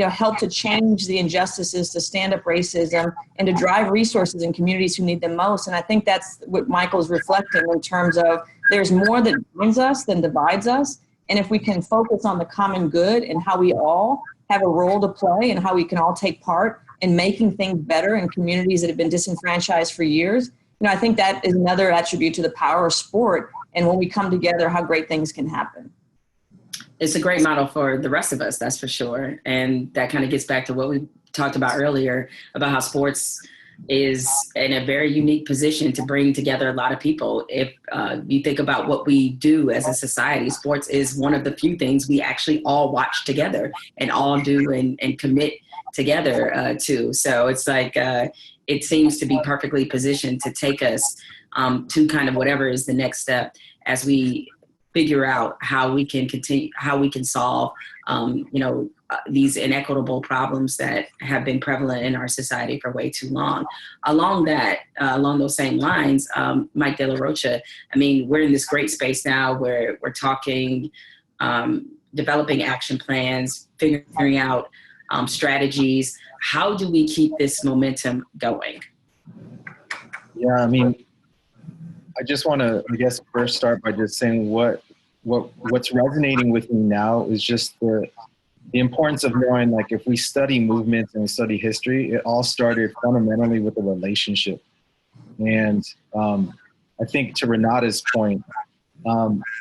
help to change the injustices, to stand up racism, and to drive resources in communities who need them most. And I think that's what Michael's reflecting in terms of there's more that binds us than divides us. And if we can focus on the common good and how we all have a role to play and how we can all take part in making things better in communities that have been disenfranchised for years, I think that is another attribute to the power of sport. And when we come together, how great things can happen. It's a great model for the rest of us, that's for sure. And that kind of gets back to what we talked about earlier about how sports is in a very unique position to bring together a lot of people. If you think about what we do as a society, sports is one of the few things we actually all watch together and all do and commit together to. So it's like, it seems to be perfectly positioned to take us to kind of whatever is the next step as we figure out how we can continue, how we can solve, these inequitable problems that have been prevalent in our society for way too long. Along those same lines, Mike De La Rocha, I mean, we're in this great space now where we're talking, developing action plans, figuring out strategies. How do we keep this momentum going? Yeah, I mean, I just want to, I guess, first start by just saying what's resonating with me now is just the importance of knowing, like, if we study movements and we study history, it all started fundamentally with a relationship. And I think to Renata's point,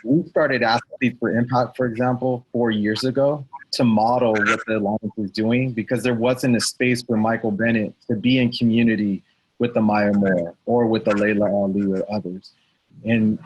we started Athletes for Impact, for example, 4 years ago to model what the Alliance was doing, because there wasn't a space for Michael Bennett to be in community with the Maya Moore or with the Layla Ali or others. And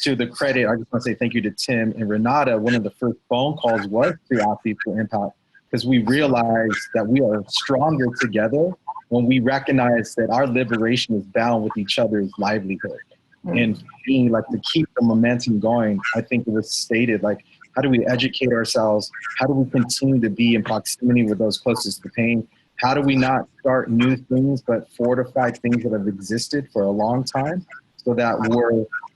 to the credit, I just want to say thank you to Tim and Renata. One of the first phone calls was to Athletes for Impact, because we realized that we are stronger together when we recognize that our liberation is bound with each other's livelihood. And being like, to keep the momentum going, I think it was stated, like, how do we educate ourselves? How do we continue to be in proximity with those closest to pain? How do we not start new things, but fortify things that have existed for a long time, so that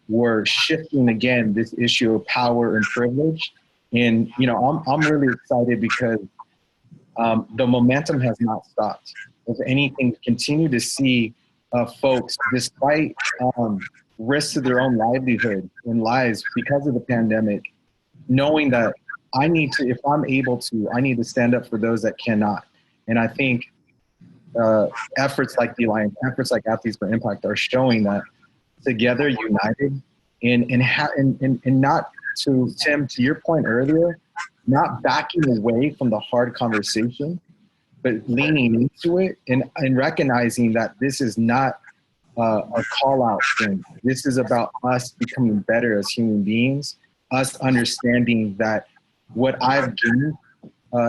we're shifting again this issue of power and privilege? And, I'm really excited because the momentum has not stopped. If anything, continue to see folks, despite risks to their own livelihood and lives because of the pandemic, knowing that if I'm able to, I need to stand up for those that cannot. And I think efforts like the Alliance, efforts like Athletes for Impact are showing that together, united, and not, to Tim, to your point earlier, not backing away from the hard conversation, but leaning into it and recognizing that this is not a call out thing. This is about us becoming better as human beings, us understanding that what I've gained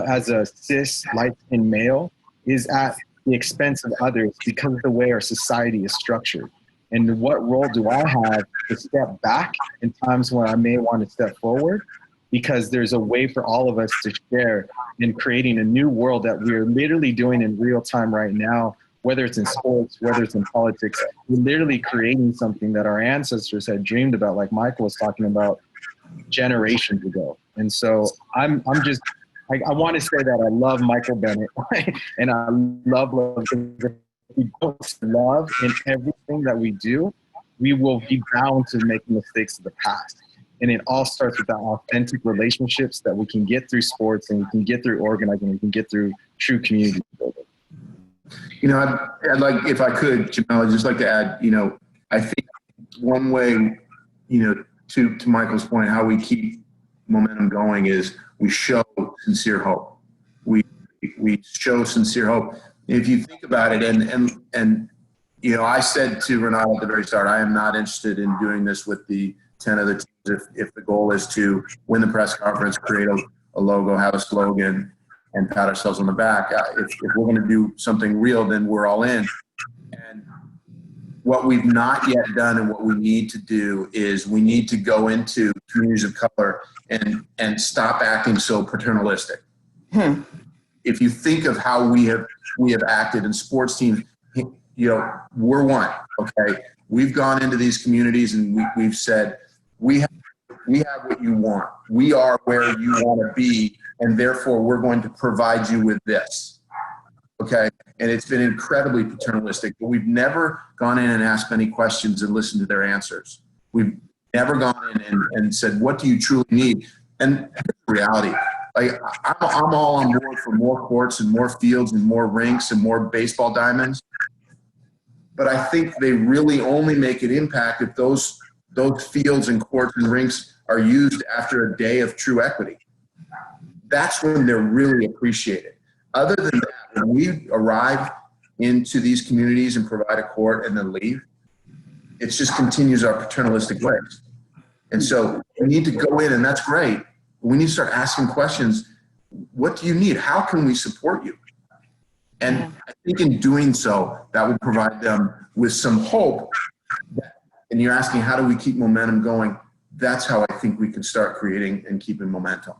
as a cis light-skinned male is at the expense of others because of the way our society is structured. And what role do I have to step back in times when I may want to step forward? Because there's a way for all of us to share in creating a new world that we're literally doing in real time right now, whether it's in sports, whether it's in politics. We're literally creating something that our ancestors had dreamed about, like Michael was talking about generations ago. And so I want to say that I love Michael Bennett and I love. If we don't love in everything that we do, we will be bound to make mistakes of the past. And it all starts with that authentic relationships that we can get through sports, and we can get through organizing, we can get through true community building. I'd like, if I could, Jamel, I'd just like to add, I think one way, to Michael's point, how we keep momentum going is we show sincere hope. We show sincere hope. If you think about it, and I said to Renata at the very start, I am not interested in doing this with the 10 other teams. If the goal is to win the press conference, create a logo, have a slogan, and pat ourselves on the back, if we're going to do something real, then we're all in. And what we've not yet done and what we need to do is we need to go into communities of color and stop acting so paternalistic. If you think of how we have acted in sports teams, we're one, okay? We've gone into these communities and we've said, we have what you want. We are where you want to be, and therefore we're going to provide you with this, okay? And it's been incredibly paternalistic, but we've never gone in and asked any questions and listened to their answers. We've never gone in and said, what do you truly need? And here's the reality. Like, I'm all on board for more courts and more fields and more rinks and more baseball diamonds. But I think they really only make an impact if those fields and courts and rinks are used after a day of true equity. That's when they're really appreciated. Other than that, when we arrive, into these communities and provide a court and then leave, it just continues our paternalistic ways. And so we need to go in, and that's great. We need to start asking questions. What do you need? How can we support you? And I think in doing so, that will provide them with some hope. And you're asking, how do we keep momentum going? That's how I think we can start creating and keeping momentum.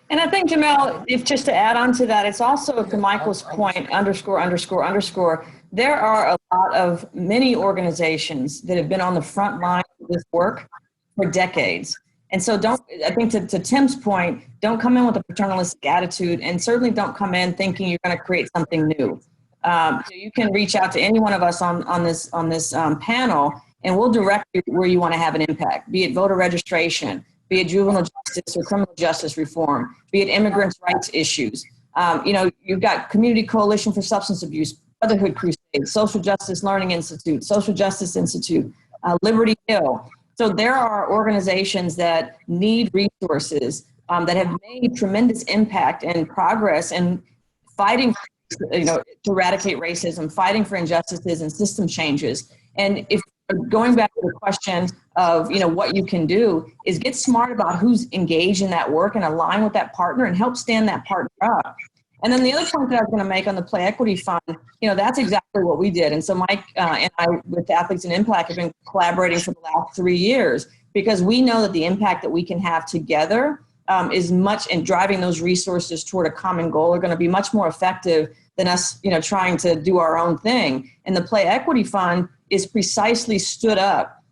And I think, Jamel, if just to add on to that, it's also to Michael's point, underscore, there are a lot of many organizations that have been on the front line of this work for decades. And so I think to Tim's point, don't come in with a paternalistic attitude, and certainly don't come in thinking you're going to create something new. So you can reach out to any one of us on this panel, and we'll direct you where you want to have an impact, be it voter registration, be it juvenile justice or criminal justice reform, be it immigrants' rights issues. You've got Community Coalition for Substance Abuse, Brotherhood Crusade, Social Justice Learning Institute, Social Justice Institute, Liberty Hill. So there are organizations that need resources that have made tremendous impact and progress in fighting, to eradicate racism, fighting for injustices and system changes. And if going back to the question of, what you can do is get smart about who's engaged in that work and align with that partner and help stand that partner up. And then the other point that I was going to make on the Play Equity Fund, that's exactly what we did. And so Mike and I, with Athletes in Impact, have been collaborating for the last 3 years because we know that the impact that we can have together is much, and driving those resources toward a common goal are going to be much more effective than us, trying to do our own thing. And the Play Equity Fund is precisely stood up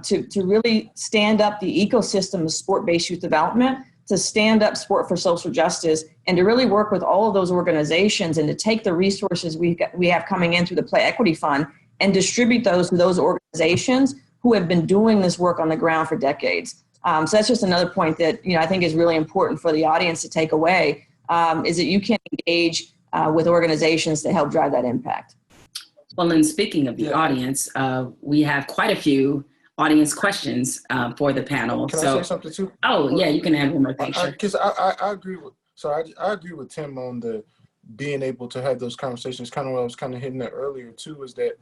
to really stand up the ecosystem of sport-based youth development, to stand up sport for social justice, and to really work with all of those organizations and to take the resources we have coming in through the Play Equity Fund and distribute those to those organizations who have been doing this work on the ground for decades. So that's just another point that I think is really important for the audience to take away, is that you can engage with organizations to help drive that impact. Well, and speaking of the audience, we have quite a few audience questions for the panel. Can I say something too? Oh, yeah, you can add one more thing. Sure. Because I agree with. So I agree with Tim on the being able to have those conversations. Kind of what I was kind of hitting at earlier too, is that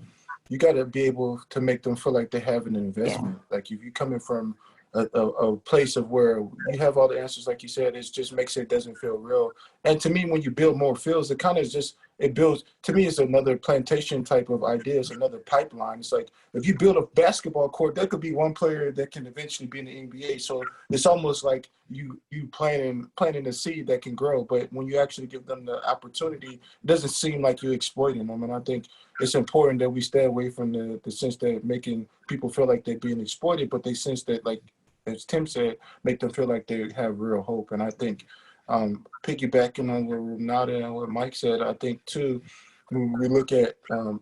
you got to be able to make them feel like they have an investment. Yeah. Like if you're coming from a place of where you have all the answers, like you said, it just makes it doesn't feel real. And to me, when you build more fields, it kind of just, it builds, to me, it's another plantation type of idea. It's another pipeline. It's like, if you build a basketball court, that could be one player that can eventually be in the NBA. So it's almost like you planting a seed that can grow. But when you actually give them the opportunity, it doesn't seem like you're exploiting them. And I think it's important that we stay away from the sense that making people feel like they're being exploited, but they sense that, like, as Tim said, make them feel like they have real hope. And I think piggybacking on what Renata and what Mike said, I think too, when we look at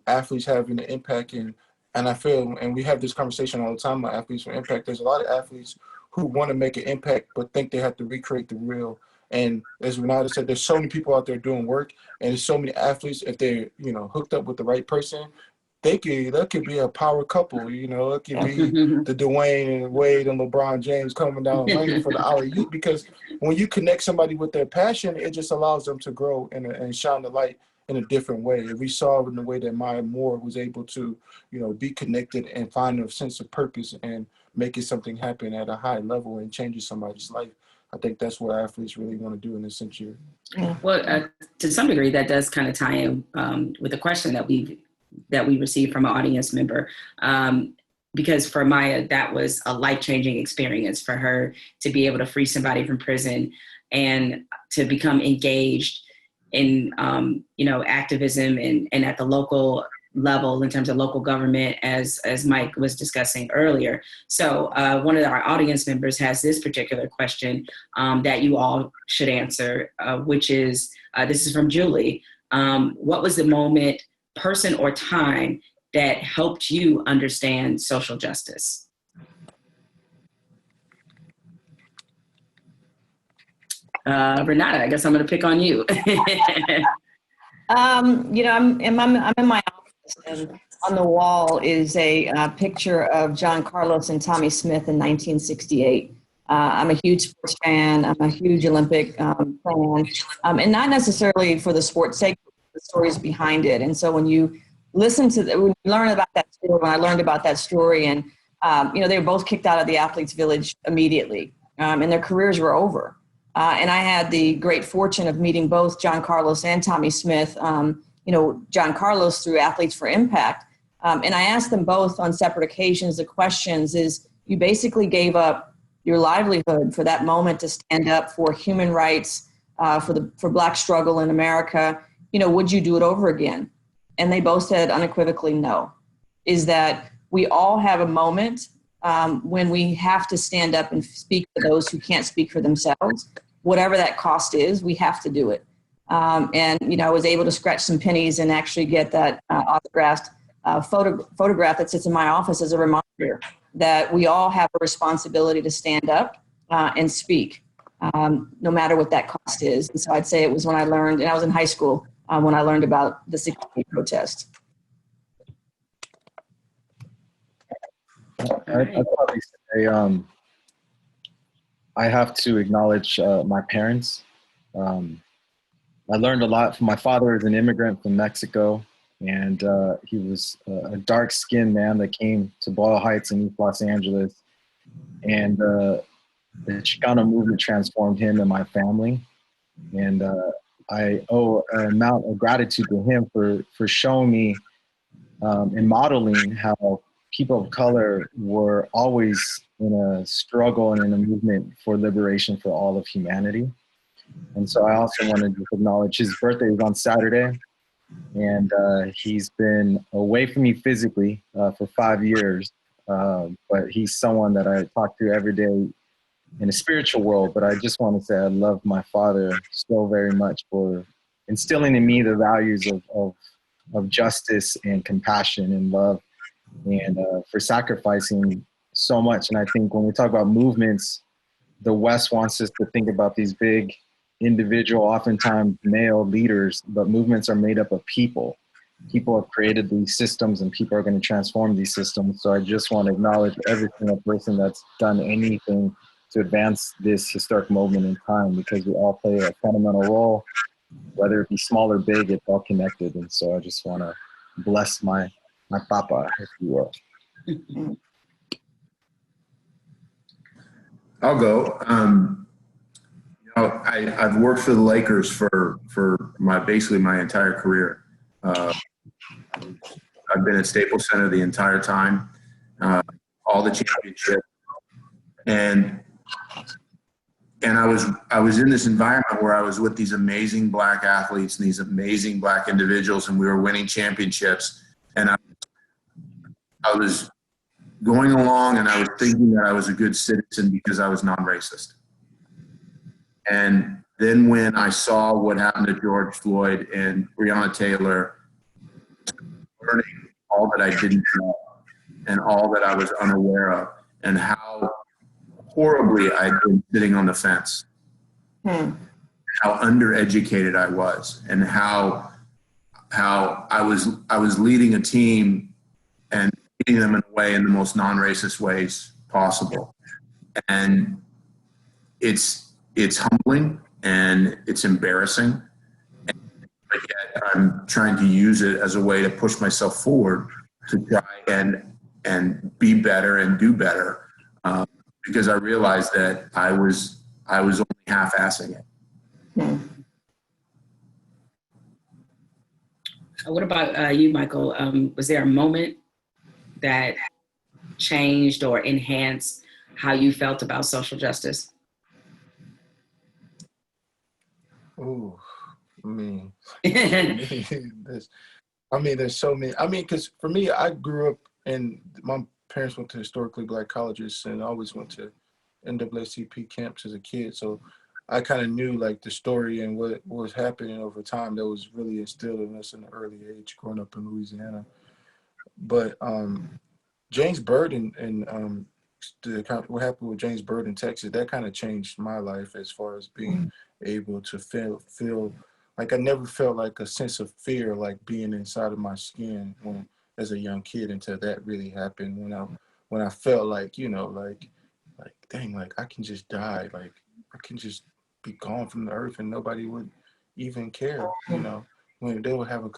athletes having an impact, and I feel, and we have this conversation all the time about athletes for impact, there's a lot of athletes who want to make an impact but think they have to recreate the real. And as Renata said, there's so many people out there doing work, and there's so many athletes, if they're hooked up with the right person, that could be a power couple. It could be the Dwayne and Wade and LeBron James coming down the lane for the alley-oop, because when you connect somebody with their passion, it just allows them to grow and shine the light in a different way. We saw in the way that Maya Moore was able to, be connected and find a sense of purpose and making something happen at a high level and changing somebody's life. I think that's what athletes really want to do in this century. Well, to some degree, that does kind of tie in with the question that we received from an audience member, because for Maya, that was a life-changing experience for her to be able to free somebody from prison and to become engaged in, activism and at the local level in terms of local government, as Mike was discussing earlier. So one of our audience members has this particular question that you all should answer, which is, this is from Julie. What was the moment, person or time, that helped you understand social justice? Renata, I guess I'm going to pick on you. I'm in my office, and on the wall is a picture of John Carlos and Tommy Smith in 1968. I'm a huge sports fan. I'm a huge Olympic fan, and not necessarily for the sport's sake, the stories behind it. And so when you listen to, when you learn about that story, when I learned about that story, and they were both kicked out of the Athletes Village immediately, and their careers were over. And I had the great fortune of meeting both John Carlos and Tommy Smith. John Carlos through Athletes for Impact. And I asked them both on separate occasions, the questions is, you basically gave up your livelihood for that moment to stand up for human rights, for Black struggle in America. Would you do it over again? And they both said unequivocally no. Is that we all have a moment when we have to stand up and speak for those who can't speak for themselves. Whatever that cost is, we have to do it. And I was able to scratch some pennies and actually get that autographed photograph that sits in my office as a reminder that we all have a responsibility to stand up and speak, no matter what that cost is. And so I'd say it was when I learned, and I was in high school when I learned about the 68 protest. I'd probably say I have to acknowledge my parents. I learned a lot from my father. Is an immigrant from Mexico, and he was a dark-skinned man that came to Boyle Heights in East Los Angeles, and the Chicano movement transformed him and my family. And I owe an amount of gratitude to him for showing me and modeling how people of color were always in a struggle and in a movement for liberation for all of humanity. And so I also wanted to acknowledge his birthday was on Saturday, and he's been away from me physically for 5 years, but he's someone that I talk to every day in a spiritual world. But I just want to say I love my father so very much for instilling in me the values of justice and compassion and love, and for sacrificing so much. And I think when we talk about movements, the West wants us to think about these big individual, oftentimes male leaders, but movements are made up of people. People have created these systems, and people are going to transform these systems. So I just want to acknowledge every single person that's done anything to advance this historic moment in time, because we all play a fundamental role, whether it be small or big, it's all connected. And so I just want to bless my papa, if you will. I'll go. I've worked for the Lakers for basically my entire career. I've been at Staples Center the entire time, all the championships, and I was in this environment where I was with these amazing Black athletes and these amazing Black individuals, and we were winning championships. And I was going along, and I was thinking that I was a good citizen because I was non-racist. And then when I saw what happened to George Floyd and Breonna Taylor, learning all that I didn't know and all that I was unaware of, and how horribly I'd been sitting on the fence, how undereducated I was, and how I was leading a team and leading them in a way, in the most non-racist ways possible. And it's humbling and it's embarrassing, but yet I'm trying to use it as a way to push myself forward to try and be better and do better, because I realized that I was only half-assing it. What about you, Michael? Was there a moment that changed or enhanced how you felt about social justice? Ooh, there's so many. Because for me, I grew up, and my parents went to historically Black colleges, and I always went to NAACP camps as a kid. So I kind of knew like the story and what was happening over time that was really instilled in us in an early age growing up in Louisiana. But James Byrd and what happened with James Byrd in Texas, that kind of changed my life as far as being able to feel like I never felt like a sense of fear, like being inside of my skin as a young kid, until that really happened, when I felt like, like dang, like I can just die, like I can just be gone from the earth and nobody would even care, when they would have a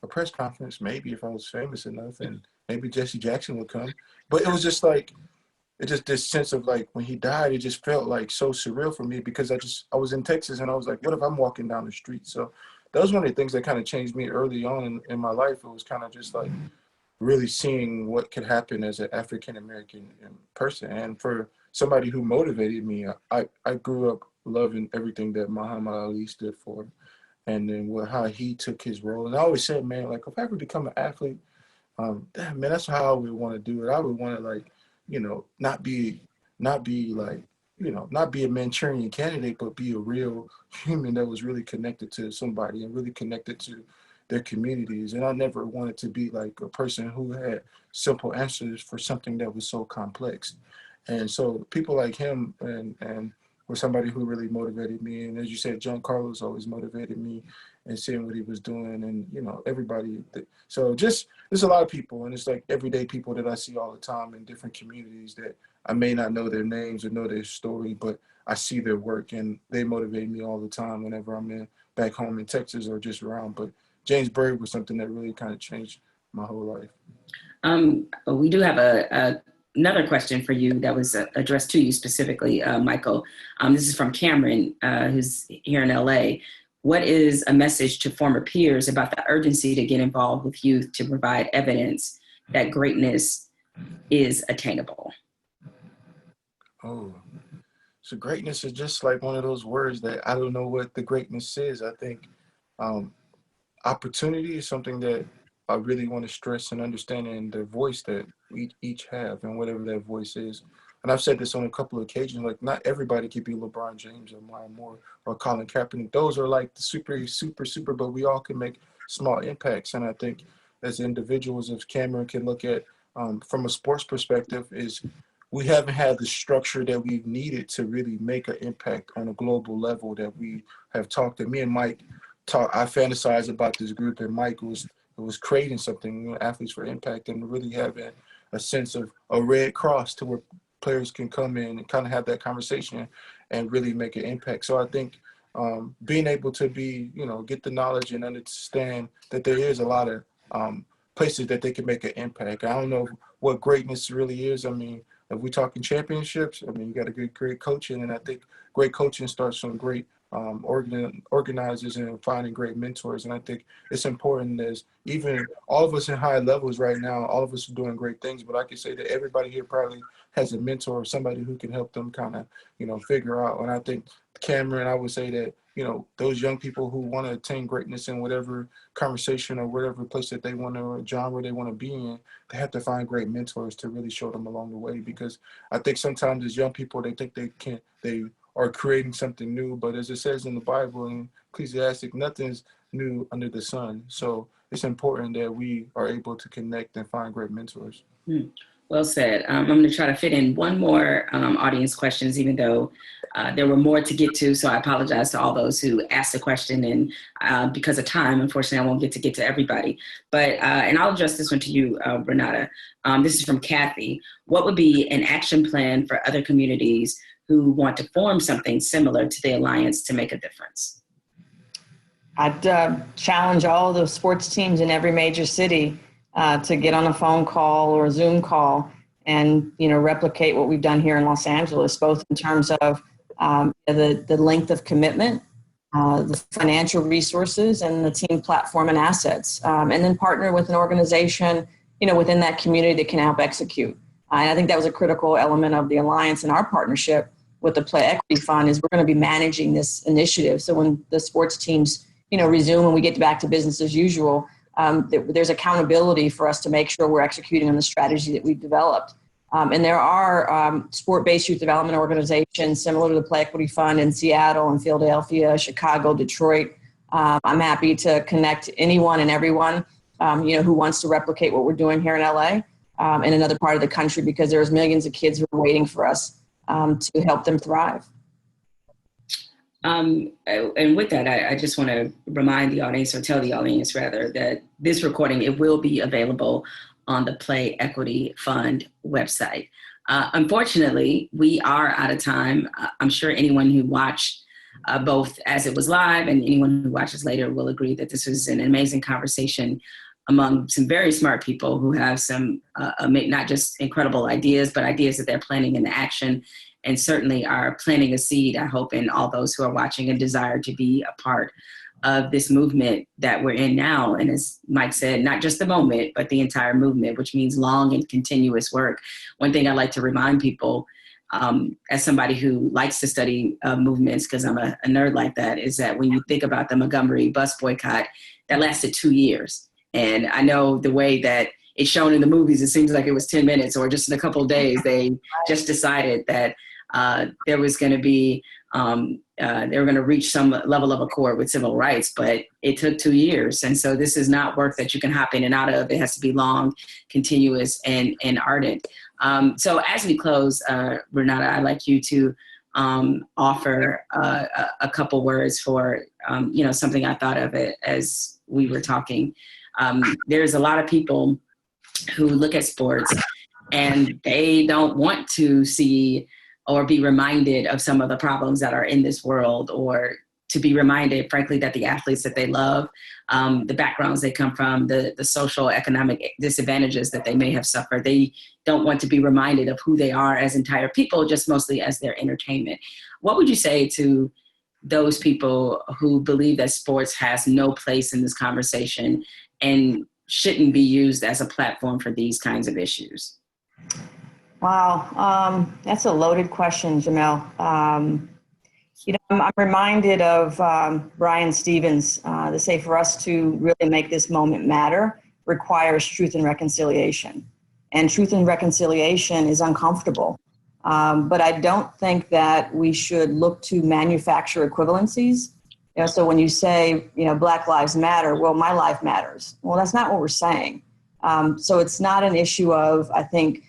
press conference, maybe if I was famous enough, and maybe Jesse Jackson would come. But it was just like, it just this sense of like when he died, it just felt like so surreal for me because I was in Texas and I was like, what if I'm walking down the street? So that was one of the things that kind of changed me early on in my life. It was kind of just like really seeing what could happen as an African American person. And for somebody who motivated me, I grew up loving everything that Muhammad Ali stood for, and then how he took his role. And I always said, man, like if I ever become an athlete, damn, man, that's how I would want to do it. I would want to like, not be like, not be a Manchurian candidate, but be a real human that was really connected to somebody and really connected to their communities. And I never wanted to be like a person who had simple answers for something that was so complex. And so people like him and were somebody who really motivated me. And as you said, John Carlos always motivated me and seeing what he was doing, and everybody. So just there's a lot of people, and it's like everyday people that I see all the time in different communities that I may not know their names or know their story, but I see their work and they motivate me all the time whenever I'm back home in Texas or just around. But James Bird was something that really kind of changed my whole life. We do have another question for you that was addressed to you specifically, Michael. This is from Cameron, who's here in LA. What is a message to former peers about the urgency to get involved with youth to provide evidence that greatness is attainable? Oh, so greatness is just like one of those words that I don't know what the greatness is. I think opportunity is something that I really want to stress and understanding the voice that we each have and whatever that voice is. And I've said this on a couple of occasions, like not everybody can be LeBron James or Maya Moore or Colin Kaepernick. Those are like the super, but we all can make small impacts. And I think as individuals, if Cameron can look at from a sports perspective, is we haven't had the structure that we've needed to really make an impact on a global level that we have talked. And me and Mike I fantasized about this group, and Mike was creating something, Athletes for Impact, and really having a sense of a red cross to where players can come in and kind of have that conversation and really make an impact. So I think being able to get the knowledge and understand that there is a lot of places that they can make an impact. I don't know what greatness really is. I mean, if we're talking championships, I mean, you got to get great coaching, and I think great coaching starts from great organizers and finding great mentors. And I think it's important as even all of us in high levels right now, all of us are doing great things, but I can say that everybody here probably has a mentor or somebody who can help them kind of, figure out. And I think Cameron, I would say that, those young people who want to attain greatness in whatever conversation or whatever place that they want to, or genre they want to be in, they have to find great mentors to really show them along the way. Because I think sometimes as young people, they think they are creating something new, but as it says in the Bible in Ecclesiastes, nothing's new under the sun. So it's important that we are able to connect and find great mentors. Well said. I'm going to try to fit in one more audience questions, even though there were more to get to. So I apologize to all those who asked the question, and because of time, unfortunately, I won't get to everybody. But and I'll address this one to you, Renata. This is from Kathy. What would be an action plan for other communities who want to form something similar to the Alliance to make a difference? I'd challenge all the sports teams in every major city to get on a phone call or a Zoom call and, replicate what we've done here in Los Angeles, both in terms of the length of commitment, the financial resources, and the team platform and assets, and then partner with an organization, within that community that can help execute. And I think that was a critical element of the Alliance and our partnership with the Play Equity Fund is we're going to be managing this initiative. So when the sports teams, resume and we get back to business as usual, there's accountability for us to make sure we're executing on the strategy that we've developed. And there are sport-based youth development organizations similar to the Play Equity Fund in Seattle and Philadelphia, Chicago, Detroit. I'm happy to connect anyone and everyone, who wants to replicate what we're doing here in LA in another part of the country, because there's millions of kids who are waiting for us to help them thrive. And with that, I just want to remind the audience, or tell the audience rather, that this recording, it will be available on the Play Equity Fund website. Unfortunately, we are out of time. I'm sure anyone who watched both as it was live, and anyone who watches later will agree that this was an amazing conversation among some very smart people who have some not just incredible ideas, but ideas that they're planning into action, and certainly are planting a seed, I hope, in all those who are watching and desire to be a part of this movement that we're in now. And as Mike said, not just the moment, but the entire movement, which means long and continuous work. One thing I like to remind people, as somebody who likes to study movements, because I'm a nerd like that, is that when you think about the Montgomery bus boycott, that lasted 2 years. And I know the way that it's shown in the movies, it seems like it was 10 minutes or just in a couple of days, they just decided that there was going to be, they were going to reach some level of accord with civil rights, but it took 2 years. And so this is not work that you can hop in and out of. It has to be long, continuous, and ardent. So as we close, Renata, I'd like you to offer a couple words for, something I thought of it as we were talking. There's a lot of people who look at sports and they don't want to see or be reminded of some of the problems that are in this world, or to be reminded, frankly, that the athletes that they love, the backgrounds they come from, the social economic disadvantages that they may have suffered, they don't want to be reminded of who they are as entire people, just mostly as their entertainment. What would you say to those people who believe that sports has no place in this conversation and shouldn't be used as a platform for these kinds of issues? Wow, that's a loaded question, Jamel. I'm reminded of Brian Stevens. To say for us to really make this moment matter requires truth and reconciliation. And truth and reconciliation is uncomfortable. But I don't think that we should look to manufacture equivalencies. So when you say, Black Lives Matter, well, my life matters. Well, that's not what we're saying. So it's not an issue of, I think,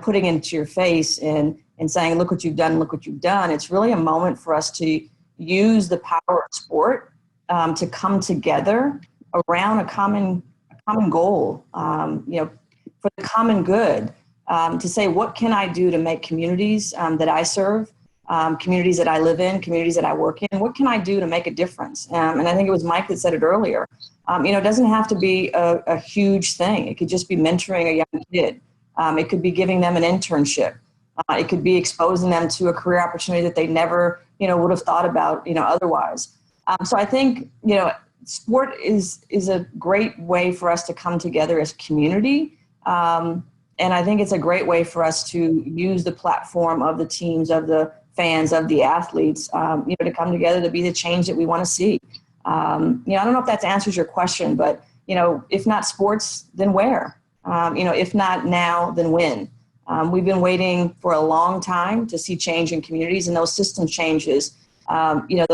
putting into your face and saying, look what you've done, look what you've done. It's really a moment for us to use the power of sport to come together around a common goal, for the common good, to say, what can I do to make communities that I serve, communities that I live in, communities that I work in, what can I do to make a difference? And I think it was Mike that said it earlier. It doesn't have to be a huge thing. It could just be mentoring a young kid. It could be giving them an internship. It could be exposing them to a career opportunity that they never, would have thought about, otherwise. So I think, sport is a great way for us to come together as a community. And I think it's a great way for us to use the platform of the teams, of the fans, of the athletes, to come together to be the change that we want to see. I don't know if that answers your question, but, if not sports, then where? If not now, then when? We've been waiting for a long time to see change in communities, and those system changes, we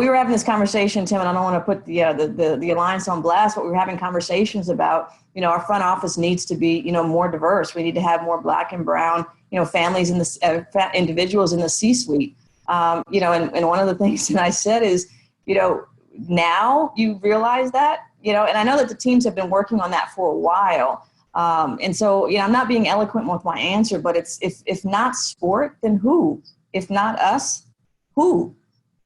were having this conversation, Tim, and I don't want to put the Alliance on blast, but we were having conversations about, our front office needs to be, more diverse. We need to have more Black and brown, families in the individuals in the C-suite. And one of the things that I said is, now you realize that, and I know that the teams have been working on that for a while. And so, I'm not being eloquent with my answer, but it's, if not sport, then who? If not us, who?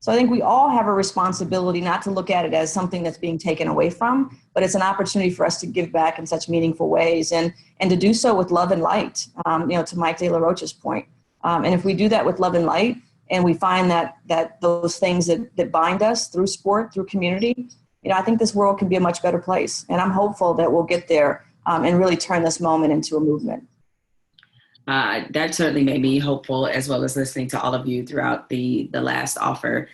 So I think we all have a responsibility not to look at it as something that's being taken away from, but it's an opportunity for us to give back in such meaningful ways and to do so with love and light, to Mike De La Rocha's point. And if we do that with love and light, and we find that those things that bind us through sport, through community, I think this world can be a much better place. And I'm hopeful that we'll get there and really turn this moment into a movement. That certainly made me hopeful, as well as listening to all of you throughout the last hour.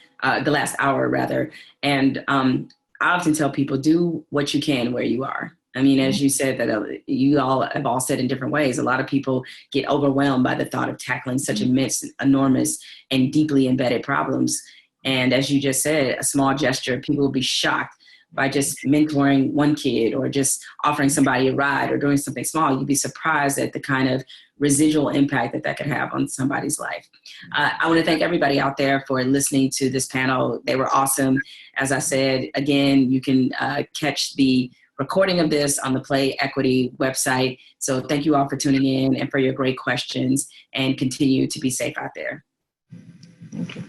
And I often tell people, do what you can where you are. I mean, as you said, that you all have all said in different ways, a lot of people get overwhelmed by the thought of tackling such immense, enormous, and deeply embedded problems. And as you just said, a small gesture, people will be shocked by just mentoring one kid or just offering somebody a ride or doing something small. You'd be surprised at the kind of residual impact that could have on somebody's life. I want to thank everybody out there for listening to this panel. They were awesome. As I said, again, you can catch the recording of this on the Play Equity website. So thank you all for tuning in and for your great questions, and continue to be safe out there. Thank you.